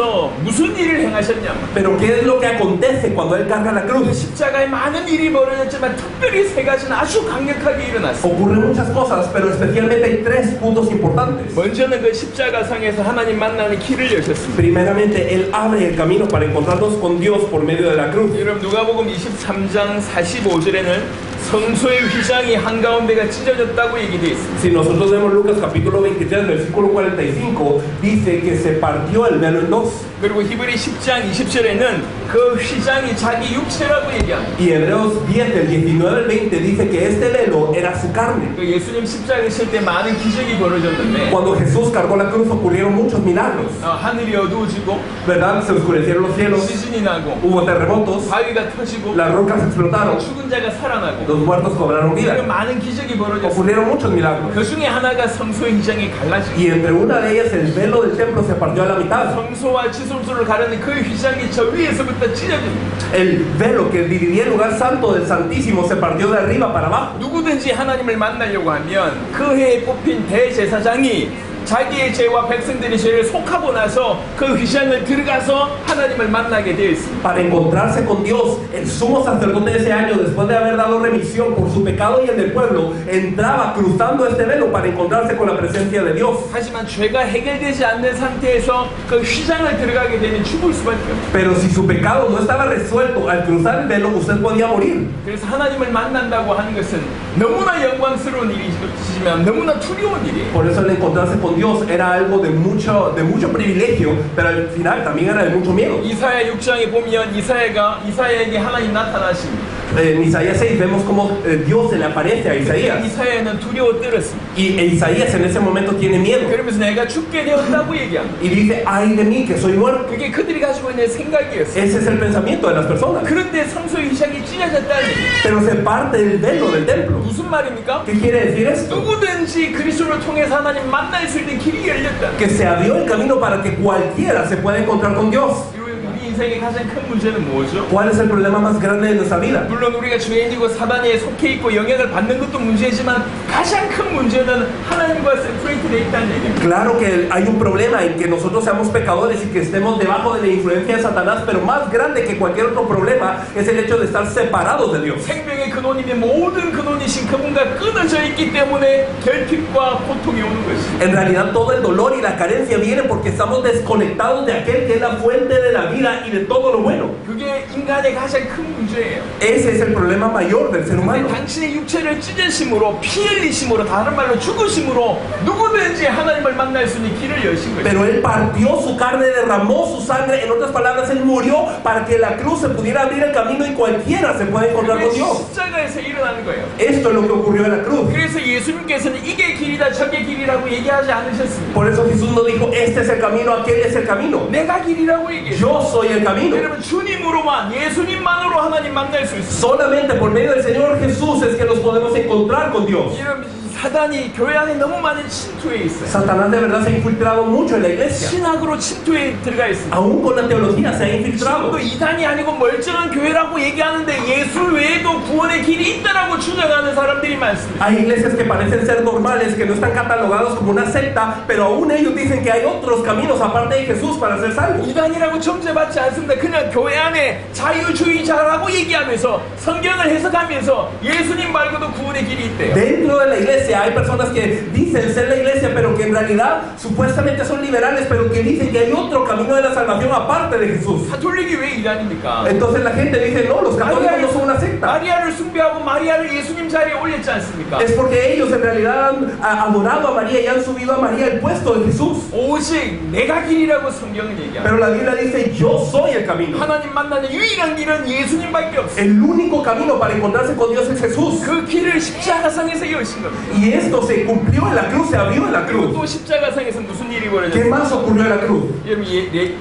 무슨 일을 행하셨냐? Pero ¿qué es lo que acontece cuando Él carga la 그 cruz? 십자가에 많은 일이 벌어졌지만 특별히 세 가지는 아주 강력하게 일어났어요. Ocurren muchas cosas, pero especialmente hay tres puntos importantes. 먼저는 그 십자가 상에서 하나님 만나는 길을 여셨습니다. Primeramente, Él abre el camino para encontrarnos con Dios por medio de la cruz. 여러분 누가복음 23장 45절에는 성소의 휘장이 한가운데가 찢어졌다고 얘기되어 있습니다. Si nosotros vemos Lucas capítulo 23, versículo 45, dice que se partió el velo en dos. 그리고 히브리 10장 20절에는 그 휘장이 자기 육체라고 얘기합니다. Y Hebreos 10, del 19 al 20, dice que este velo era su carne. 그 예수님 십자가에 실 때 많은 기적이 벌어졌는데 Cuando Jesús cargó la cruz ocurrieron muchos milagros, 하늘이 어두워지고 ¿verdad? Se oscurecieron los cielos, 지진이 나고 hubo terremotos, 바위가 터지고 las rocas explotaron, 죽은 자가 살아나고 los muertos cobraron vida. 많은 기적이 벌어졌어요. Ocurrieron muchos milagros. 그 중에 하나가 성소의 휘장이 갈라지고 Y entre una de ellas el velo del templo se partió a la mitad. 성소와 지성소를 가르는 그 휘장이 저 위에서부터 찢어집니다. El velo que dividía el lugar santo del santísimo se partió de arriba para abajo. 누구든지 하나님을 만나려고 하면 그 해에 뽑힌 대제사장이 자기의 죄와 백성들의 죄를 속하고 나서 그 휘장을 들어가서 하나님을 만나게 되어 있습니다. Para encontrarse con Dios, el sumo sacerdote de ese año, después de haber dado remisión por su pecado y el del pueblo, entraba cruzando este velo para encontrarse con la presencia de Dios. 하지만 죄가 해결되지 않는 상태에서 그 휘장을 들어가게 되면 죽을 수밖에 없어요. Pero si su pecado no estaba resuelto al cruzar el velo, usted podía morir. 그래서 하나님을 만난다고 하는 것은 너무나 영광스러운 일이지만 너무나 두려운 일이에요. Por eso el encontrarse con Dios era algo de mucho privilegio, pero al final también era de mucho miedo. 이사야 6장에 보면 이사야에게 하나님 나타나십니다. En Isaías 6 vemos cómo Dios se le aparece a Isaías. 이사야는 두려워 떨었습니다. Y Isaías en ese momento tiene miedo. 그러면서 내가 죽게 되었다고 얘기합니다. Y dice, ay de mí que soy muerto. 그게 그들이 가지고 있는 생각이었어요. Ese es el pensamiento de las personas. 그런데 성소의 휘장이 찢어졌다는 얘기예요. Pero se parte el velo del templo. 무슨 말입니까? ¿Qué quiere decir esto? 누구든지 그리스도를 통해서 하나님 만날 수 있는 길이 열렸다. Que se abrió el camino para que cualquiera se pueda encontrar con Dios. 우리 인생의 가장 큰 문제는 뭐죠? ¿Cuál es el problema más grande de nuestra vida? 물론 우리가 죄인이고 사단에 속해 있고 영향을 받는 것도 문제지만 가장 큰 문제는 하나님과 세퍼레이트되어 있다는 얘기입니다. Claro que hay un problema en que nosotros seamos pecadores y que estemos debajo de la influencia de Satanás, pero más grande que cualquier otro problema es el hecho de estar separados de Dios. 생명의 근원이며 모든 근원이신 그분과 끊어져 있기 때문에 결핍과 고통이 오는 것입니다. En realidad todo el dolor y la carencia viene porque estamos desconectados de aquel que es la fuente de la vida y de todo lo bueno. 그게 인간의 가장 큰 문제예요. Ese es el problema mayor del ser humano. 당신의 육체를 찢으심으로 피 흘리심으로 다른 말로 죽으심으로 누구든지 하나님을 만날 수 있는 길을 여신 거예요. Pero Él partió su carne, derramó su sangre. En otras palabras, Él murió para que la cruz se pudiera abrir el camino y cualquiera se pueda encontrar con Dios. 십자가에서 일어나는 거예요. Esto es lo que ocurrió en la cruz. 그래서 예수님께서는 이게 길이다 저게 길이라고 얘기하지 않으셨습니다. Por eso Jesús no dijo, este es el camino, aquel es el camino. 내가 길이라고 얘기해요. Yo soy el camino. 여러분 주님으로만 예수님만으로 하나님 만날 수 있어요. Solamente por medio del Señor Jesús es que nos podemos encontrar con Dios. 여러분 사단이 교회 안에 너무 많은 침투에 있어요. Satanás de verdad se ha infiltrado mucho en la iglesia. 신학으로 침투에 들어가 있습니다. Aún con la teología se ha infiltrado. 지금도 이단이 아니고 멀쩡한 교회라고 얘기하는데 예수 외에도 구원의 길이 있다라고 주장하는 사람들이 많습니다. Hay iglesias que parecen ser normales, que no están catalogados como una secta, pero aún ellos dicen que hay otros caminos aparte de Jesús para ser salvos. 이단이라고 정죄받지 않습니다. 그냥 교회 안에 자유주의자라고 얘기하면서 성경을 해석하면서 예수님 말고도 구원의 길이 있대요. Dentro de la iglesia iglesia, hay personas que dicen ser la iglesia, pero que en realidad supuestamente son liberales, pero que dicen que hay otro camino de la salvación aparte de Jesús. 가톨릭이 왜 이단입니까? Entonces la gente dice, no, los católicos no son una secta. 마리아를 숭배하고 마리아를 예수님 자리에 올렸지 않습니까? Es porque ellos en realidad han adorado a María y han subido a María el puesto de Jesús. 오직 내가 길이라고 성경은 얘기합니다. Pero la Biblia dice, yo soy el camino. 하나님 만나는 유일한 길은 예수님밖에 없어요. El único camino para encontrarse con Dios es Jesús. 그 길을 십자가상에서 여신 겁니다. Y esto se cumplió en la cruz, se abrió en la cruz. 또 십자가상에서 무슨 일이 ¿Qué 벌어졌어요? más ocurrió en la cruz? 여러분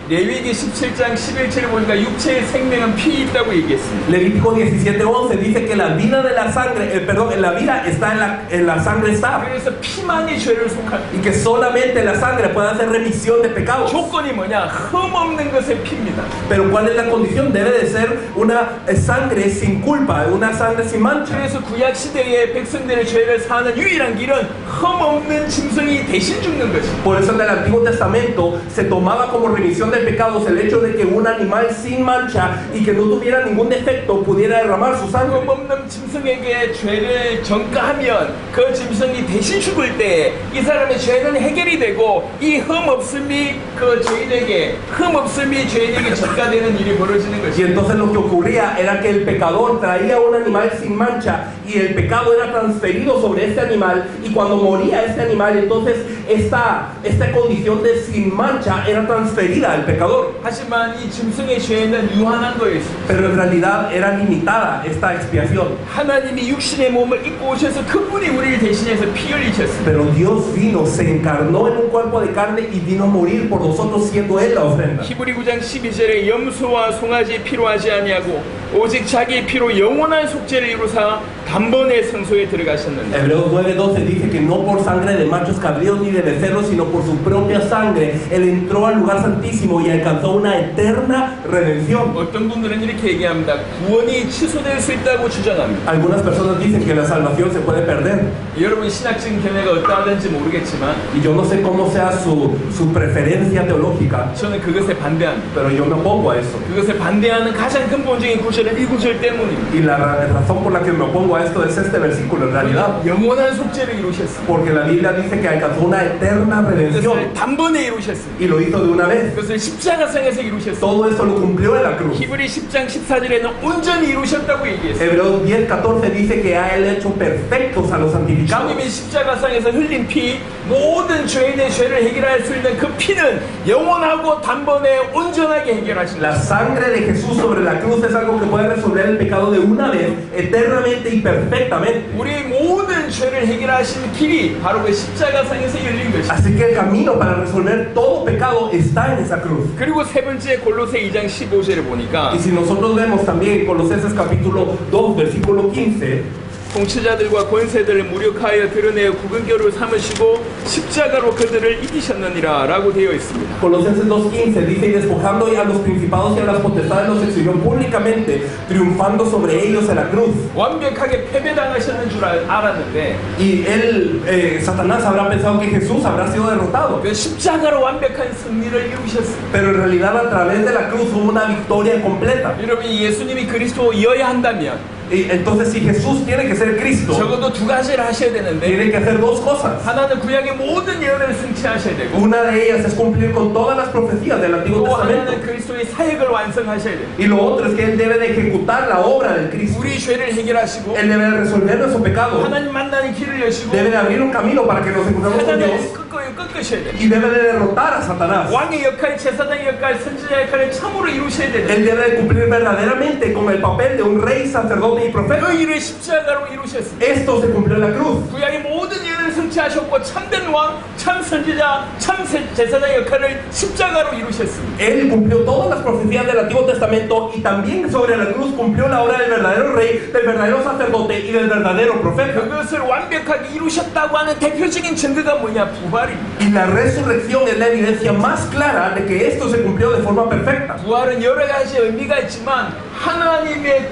레위기 17장 11절에 보니까 육체의 생명은 피에 있다고 얘기했습니다. Levítico 17:11 dice que la vida de la sangre, la vida está en la sangre está. 그래서 피만이 죄를 속한. Y que solamente la sangre puede hacer remisión de pecados. 조건이 뭐냐? 흠 없는 것의 피입니다. Pero ¿cuál es la condición? Debe de ser una sangre sin culpa, una sangre sin mancha. 그래서 구약 시대의 백성들의 죄를 사하는 유일한 길은 흠 없는 짐승이 대신 죽는 것입니다. Por eso en el Antiguo Testamento se tomaba como remisión de pecados el hecho de que un animal sin mancha y que no tuviera ningún defecto pudiera derramar su sangre. 흠 없는 짐승에게 죄를 전가하면 그 짐승이 대신 죽을 때 이 사람의 죄는 해결이 되고 이 흠 없음이 그 죄인에게 흠 없음이 죄인에게 전가되는 일이 벌어지는 Y 것입니다. entonces lo que ocurría era que el pecador traía un animal sin mancha y el pecado era transferido sobre este animal, y cuando moría este animal entonces esta condición de sin mancha era transferida al pecador. 하지만 이 짐승의 죄는 유한한 거였습니다. Pero en realidad era limitada esta expiación. 하나님이 육신의 몸을 입고 오셔서 그분이 우리를 대신해서 피 흘리셨습니다. Pero Dios vino, se encarnó en un cuerpo de carne y vino a morir por nosotros siendo Él la ofrenda. 히브리 9장 12절에 염소와 송아지 피로 하지 아니하고 오직 자기 피로 영원한 속죄를 이루사 단번에 성소에 들어가셨는데. Hebreos 9:12 dice que no por sangre de machos cabríos ni de becerros, sino por su propia sangre Él entró al lugar santísimo y alcanzó una eterna redención. 어떤 분들은 이렇게 얘기합니다. 구원이 취소될 수 있다고 주장합니다. Algunas personas dicen que la salvación se puede perder. 여러분 신학적인 견해가 어떠하든지 모르겠지만 Y yo no sé cómo sea su preferencia teológica, 저는 그것에 반대합니다. pero yo me opongo a eso. 그것에 반대하는 가장 근본적인 구절은 이 구절 때문입니다. Y la razón por la que me opongo a esto es este versículo en realidad. 영원한 속죄를 이루셨습니다. Porque la Biblia dice que alcanzó una eterna redención 그것을 단번에 이루셨습니다. y lo hizo de una vez. 그것을 십자가상에서 이루셨습니다. Todo esto lo cumplió en la cruz. 히브리 10장 14절에는 온전히 이루셨다고 얘기했어요. Hebreos 10:14 dice que ha Él hecho perfectos a los santificados. 주님이 십자가상에서 흘린 피, 모든 죄인의 죄를 해결할 수 있는 그 피는 영원하고 단번에 온전하게 해결하신다. La sangre de Jesús sobre la cruz es algo que puede resolver el pecado de una vez, eternamente y perfectamente. 우리 모든 죄를 해결하신 길이 바로 그 십자가상에서 열린 것입니다. Así que el camino para resolver todo pecado está en esa cruz. 그리고 세 번째 골로새 2장 15절에 보니까 Y si nosotros vemos también Colosenses capítulo 2 versículo 15, 통치자들과 권세들을 무력하여 드러내어 구근교를 삼으시고 십자가로 그들을 이기셨느니라 라고 되어 있습니다. Colosenses 2:15 dice, y despojando a los principados y a las potestades los exhibió públicamente, triunfando sobre ellos en la cruz. 완벽하게 패배당하셨는 줄 알았는데 Y Satanás habrá pensado que Jesús habrá sido derrotado. 그 십자가로 완벽한 승리를 이루셨습니다. Pero en realidad a través de la cruz hubo una victoria completa. 여러분 예수님이 그리스도여야 한다면 Y entonces si Jesús tiene que ser Cristo, 적어도 두 가지를 하셔야 되는데 tiene que hacer dos cosas. 하나는 구약의 모든 예언을 성취하셔야 되고 Una de ellas es cumplir con todas las profecías del Antiguo 또 Testamento. 하나는 그리스도의 사역을 완성하셔야 돼요. Y lo otro es que Él debe de ejecutar la obra del Cristo. 우리 죄를 해결하시고 Él debe de resolver nuestro pecado. 하나님 만나는 길을 여시고 Debe de abrir un camino para que nos encontremos con 사단을 Dios. 꺾으셔야 돼요. Y debe de derrotar a Satanás. 왕의 역할, 제사장의 역할, 선지자 역할을 참으로 이루셔야 돼요. Él debe de cumplir verdaderamente con el papel de un rey, sacerdote y profeta. 그 일을 십자가로 이루셨습니다. Esto se cumplió en la cruz. 구약의 모든 예언을 성취하셨고 참된 왕, 참 선지자, 참 제사장 역할을 십자가로 이루셨습니다. Él cumplió todas las profecías del Antiguo Testamento y también sobre la cruz cumplió la obra del verdadero rey, del verdadero sacerdote y del verdadero profeta. 그것을 완벽하게 이루셨다고 하는 대표적인 증거가 뭐냐? 부활입니다. Y la resurrección es la evidencia más clara de que esto se cumplió de forma perfecta. 부활은 여러 가지 의미가 있지만 하나님의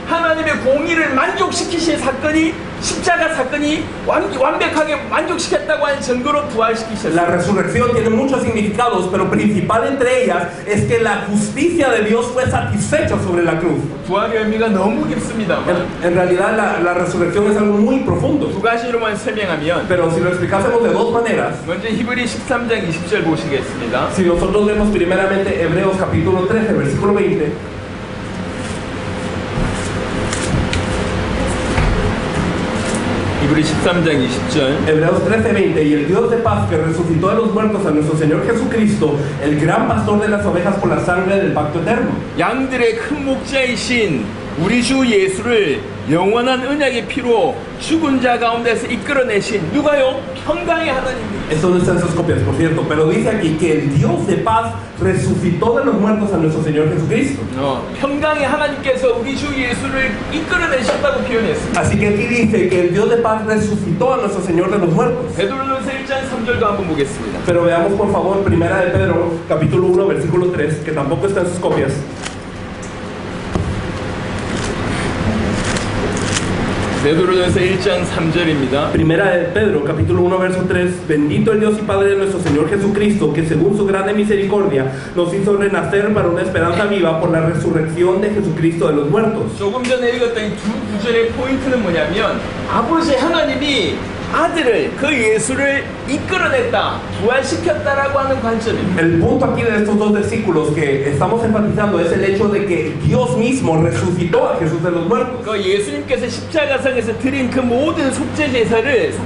하나님의 공의를 만족시키신 사건이 십자가 사건이 완벽하게 만족시켰다고 하는 증거로 부활시키셨어요. La resurrección tiene muchos significados, pero principal entre ellas es que la justicia de Dios fue satisfecha sobre la cruz. 부활의 의미가 너무 깊습니다. En realidad la resurrección es algo muy profundo. 두 가지로만 설명하면, Pero si lo explicásemos de dos maneras, 먼저 히브리 13장 20절 보시겠습니다. si nosotros vemos primeramente Hebreos capítulo 13, versículo 20, 히브리 13장 20절. Hebreos 13, 20, y el Dios de paz que resucitó de los muertos a nuestro Señor Jesucristo, el gran pastor de las ovejas por la sangre del pacto eterno. 양들의 큰 목자이신 우리 주 예수를 영원한 언약의 피로 죽은 자 가운데서 이끌어내신 누가요? 평강의 하나님입니다. Esto no está en sus copias, por cierto, pero dice aquí que el Dios de paz resucitó de los muertos a nuestro Señor Jesucristo. 평강의 하나님께서 우리 주 예수를 이끌어내셨다고 표현했습니다. Así que aquí dice que el Dios de paz resucitó a nuestro Señor de los muertos. 베드로전서 1장 3절도 한번 보겠습니다. Pero veamos por favor primera de Pedro, capítulo 1, versículo 3, que tampoco está en sus copias. 베드로전서 1장 3절입니다. Primera de Pedro, capítulo 1, verso 3. Bendito el Dios y Padre de nuestro Señor Jesucristo, que según su grande misericordia nos hizo renacer para una esperanza viva por la resurrección de Jesucristo de los muertos. 조금 전에 읽었던 이 두 구절의 포인트는 뭐냐면, 아버지 하나님이 아들을, 그 예수를 이끌어냈다, 부활시켰다라고 하는 관점입니다. El punto aquí de estos dos versículos que estamos enfatizando es el hecho de que Dios mismo resucitó a Jesús de los muertos. 그 예수님께서 십자가상에서 드린 그 모든 속죄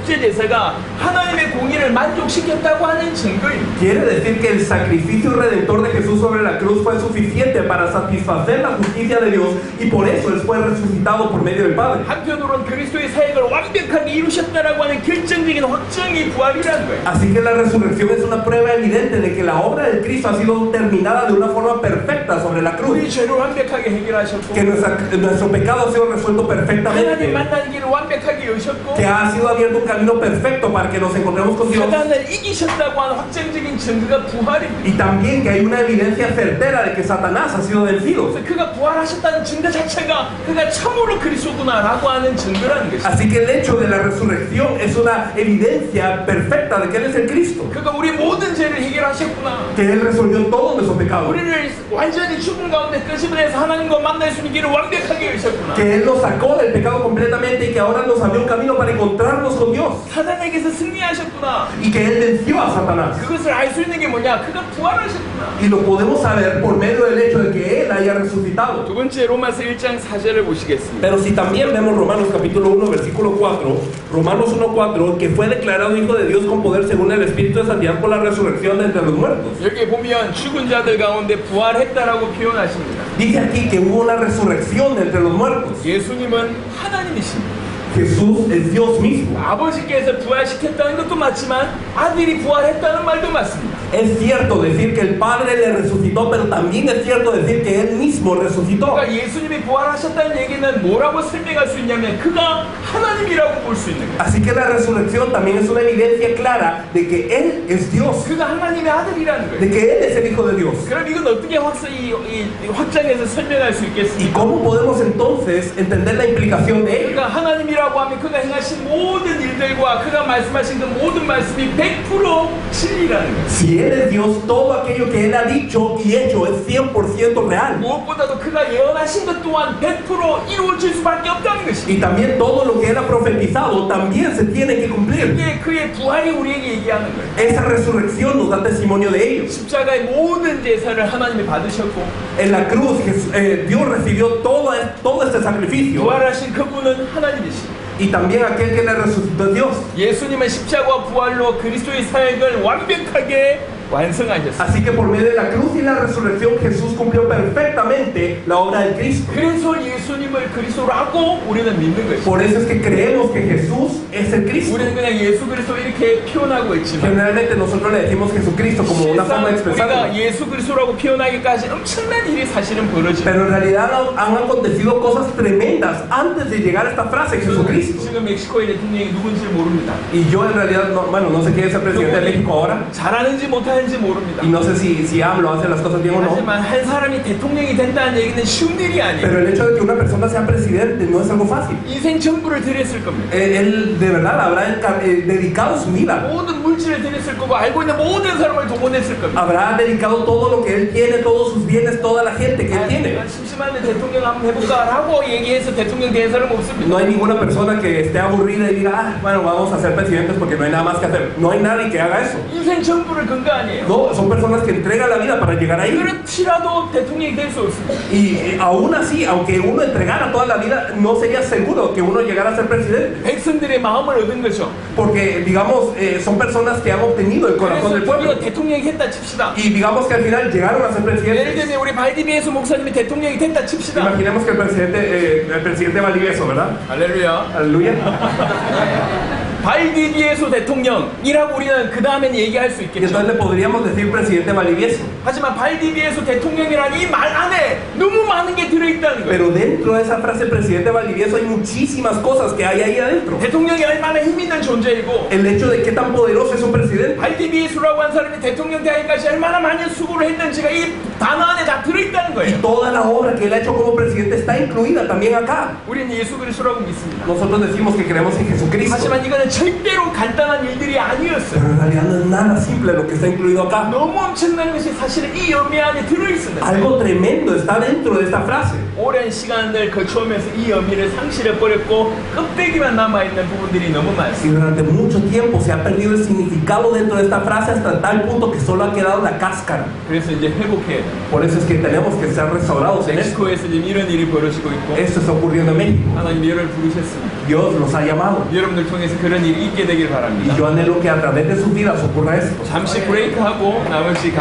제사가 하나님의 공의를 만족시켰다고 하는 증거입니다. Quiere decir que el sacrificio redentor de Jesús sobre la cruz fue suficiente para satisfacer la justicia de Dios y por eso Él fue resucitado por medio del Padre. 한편으로는 그리스도의 사역을 완벽하게 이루셨다라고 하는 결정적인 확정이 부활이라는 거예요. Así que la resurrección es una prueba evidente de que la obra del Cristo ha sido terminada de una forma perfecta sobre la cruz. 우리 죄를 완벽하게 해결하셨고, Que nuestro pecado ha sido resuelto 하나님 perfectamente. 만나는 길을 완벽하게 여셨고, Que ha sido abierto un camino perfecto para que nos encontremos con Dios. 사단을 이기셨다고 하는 확정적인 증거가 부활입니다. Y también que hay una evidencia certera de que Satanás ha sido vencido. 그래서 그가 부활하셨다는 증거 자체가 그가 참으로 그리스도구나라고 하는 증거라는 것입니다. Así que el hecho de la resurrección es una evidencia perfecta de que Él es el Cristo. 그가 우리 모든 죄를 해결하셨구나. Que Él resolvió todos nuestros pecados. 우리를 완전히 죽음 가운데 끄집어내서 하나님과 만날 수 있는 길을 완벽하게 여셨구나. Que Él nos sacó del pecado completamente y que ahora nos abrió un camino para encontrarnos con Dios. 사단에게서 승리하셨구나. Y que Él venció a Satanás. 그것을 알 수 있는 게 뭐냐? 그가 부활하셨구나. Y lo podemos saber por medio del hecho de que Él haya resucitado. 두 번째 로마서 1장 4절을 보시겠습니다. Pero si también vemos Romanos capítulo 1 versículo 4, Romanos 1:4, que fue declarado hijo de Dios con poder según el Espíritu de Santidad por la resurrección de entre los muertos. 여기 보면 죽은 자들 가운데 부활했다라고 표현하십니다. Dice aquí que hubo una resurrección de entre los muertos. 예수님은 하나님이십니다. Jesús es Dios mismo. 아버지께서 부활시켰다는 것도 맞지만 아들이 부활했다는 말도 맞습니다. Es cierto decir que el Padre le resucitó, pero también es cierto decir que Él mismo resucitó. 그러니까 예수님이 부활하셨다는 얘기는 뭐라고 설명할 수 있냐면 그가 하나님이라고 볼 수 있는 거예요. Así que la resurrección también es una evidencia clara de que Él es Dios, 그가 하나님의 아들이라는 de 거예요. que Él es el Hijo de Dios. 그럼 이건 어떻게 확장해서 설명할 수 ¿Y 있겠습니까? cómo podemos entonces entender la implicación de ello? 그가 하나님이라고 하면 그가 행하신 모든 일들과 그가 말씀하신 그 모든 말씀이 100% 진리라는 거예요. Si Él es Dios, todo aquello que Él ha dicho y hecho es 100% real. 무엇보다도 그가 예언하신 것 또한 100% 이루어질 수밖에 없다는 것입니다. Y también todo lo que Él ha profetizado también se tiene que cumplir. 이게 그의 부활이 우리에게 얘기하는 거예요. Esa resurrección nos da testimonio de ello. 십자가의 모든 제사를 하나님이 받으셨고 En la cruz Dios recibió todo este sacrificio. 부활하신 그분은 하나님이십니다. Y también aquel que le resucitó es Dios. 예수님은 십자가와 부활로 그리스도의 사역을 완벽하게 완성하셨습니다. Así que por medio de la cruz y la resurrección Jesús cumplió perfectamente la obra del Cristo. 그래서 예수님을 그리스도라고 우리는 믿는 것입니다. Por eso es que creemos que Jesús es el Cristo. 우리는 그냥 예수 그리스도 이렇게 표현하고 있지만 Generalmente nosotros le decimos Jesucristo como una forma de 실상 expresarlo. 우리가 예수 그리스도라고 표현하기까지 엄청난 일이 사실은 벌어집니다. Pero en realidad han acontecido cosas tremendas antes de llegar a esta frase, Jesucristo. 지금 멕시코의 대통령이 누군지 모릅니다. Y yo en realidad, no sé quién es el presidente de México ahora. 잘하는지 못하는지 하는지 모릅니다. Y no sé si AMLO hace las cosas bien o no. 하지만 한 사람이 대통령이 된다는 얘기는 쉬운 일이 아니에요. Pero el hecho de que una persona sea presidente no es algo fácil. 인생 전부를 드렸을 겁니다. Él de verdad habrá dedicado su vida. 모든 물질을 드렸을 거고 알고 있는 모든 사람을 동원했을 겁니다. Habrá dedicado todo lo que él tiene, todos sus bienes, toda la gente que él tiene. 심심한데 대통령 한번 해볼까라고 얘기해서 대통령 된 사람 없습니다. No hay ninguna persona que esté aburrida y diga, ah, bueno, vamos a ser presidentes porque no hay nada más que hacer. No hay nadie que haga eso. 인생 전부를 건 거 아니에요. No, son personas que entregan la vida para llegar ahí. 그렇지라도 대통령이 될 수 없습니다. Y aún así, aunque uno entregara toda la vida, no sería seguro que uno llegara a ser presidente. 백성들의 마음을 얻은 거죠. Porque, digamos, son personas que han obtenido el corazón del 그래서 pueblo. 드디어 대통령이 했다 칩시다. Y digamos que al final llegaron a ser 예를 presidentes. 들면 우리 발디비에서 목사님이 대통령이 됐다 칩시다. Imaginemos que el presidente Valdivieso, ¿verdad? 할렐루야. Aleluya. 발디비에소 대통령이라고 우리는 그 다음엔 얘기할 수 Y 있겠죠. entonces le podríamos decir presidente Valdivieso. 하지만 발디비에소 대통령이라는 이 말 안에 너무 많은 게 들어있다는 거예요. Pero dentro de esa frase presidente Valdivieso hay muchísimas cosas que hay ahí adentro. 대통령이 얼마나 힘 있는 존재이고 El hecho de qué tan poderoso es un presidente. 발디비에소라고 한 사람이 대통령 되기까지 얼마나 많은 수고를 했는지가 이 단어 안에 다 들어있다는 Y 거예요. toda la obra que él ha hecho como presidente está incluida también acá. 우리는 예수 그리스도라고 믿습니다. Nosotros decimos que creemos en Jesucristo. 하지만 이거는 절대로 간단한 일들이 아니었어요. Pero en realidad no es nada simple lo que está incluido acá. 너무 엄청난 것이 사실은 이 연미 안에 들어있습니다. Algo tremendo está dentro de esta frase. 오랜 시간을 거쳐오면서 이 연미를 상실해버렸고 껍데기만 남아있는 부분들이 너무 Y 많습니다. durante mucho tiempo se ha perdido el significado dentro de esta frase hasta tal punto que solo ha quedado la cáscara. 그래서 이제 회복해야 돼요. Por eso es que tenemos que ser restaurados en esto. 멕시코에서 지금 이런 일이 벌어지고 있고 Esto está ocurriendo en México. 하나님 여러분을 부르셨습니다. Dios los ha llamado. 여러분들 통해서 그런 일이 있게 되길 Y 바랍니다. yo anhelo que a través de sus vidas ocurra esto. 잠시 브레이크하고 나머지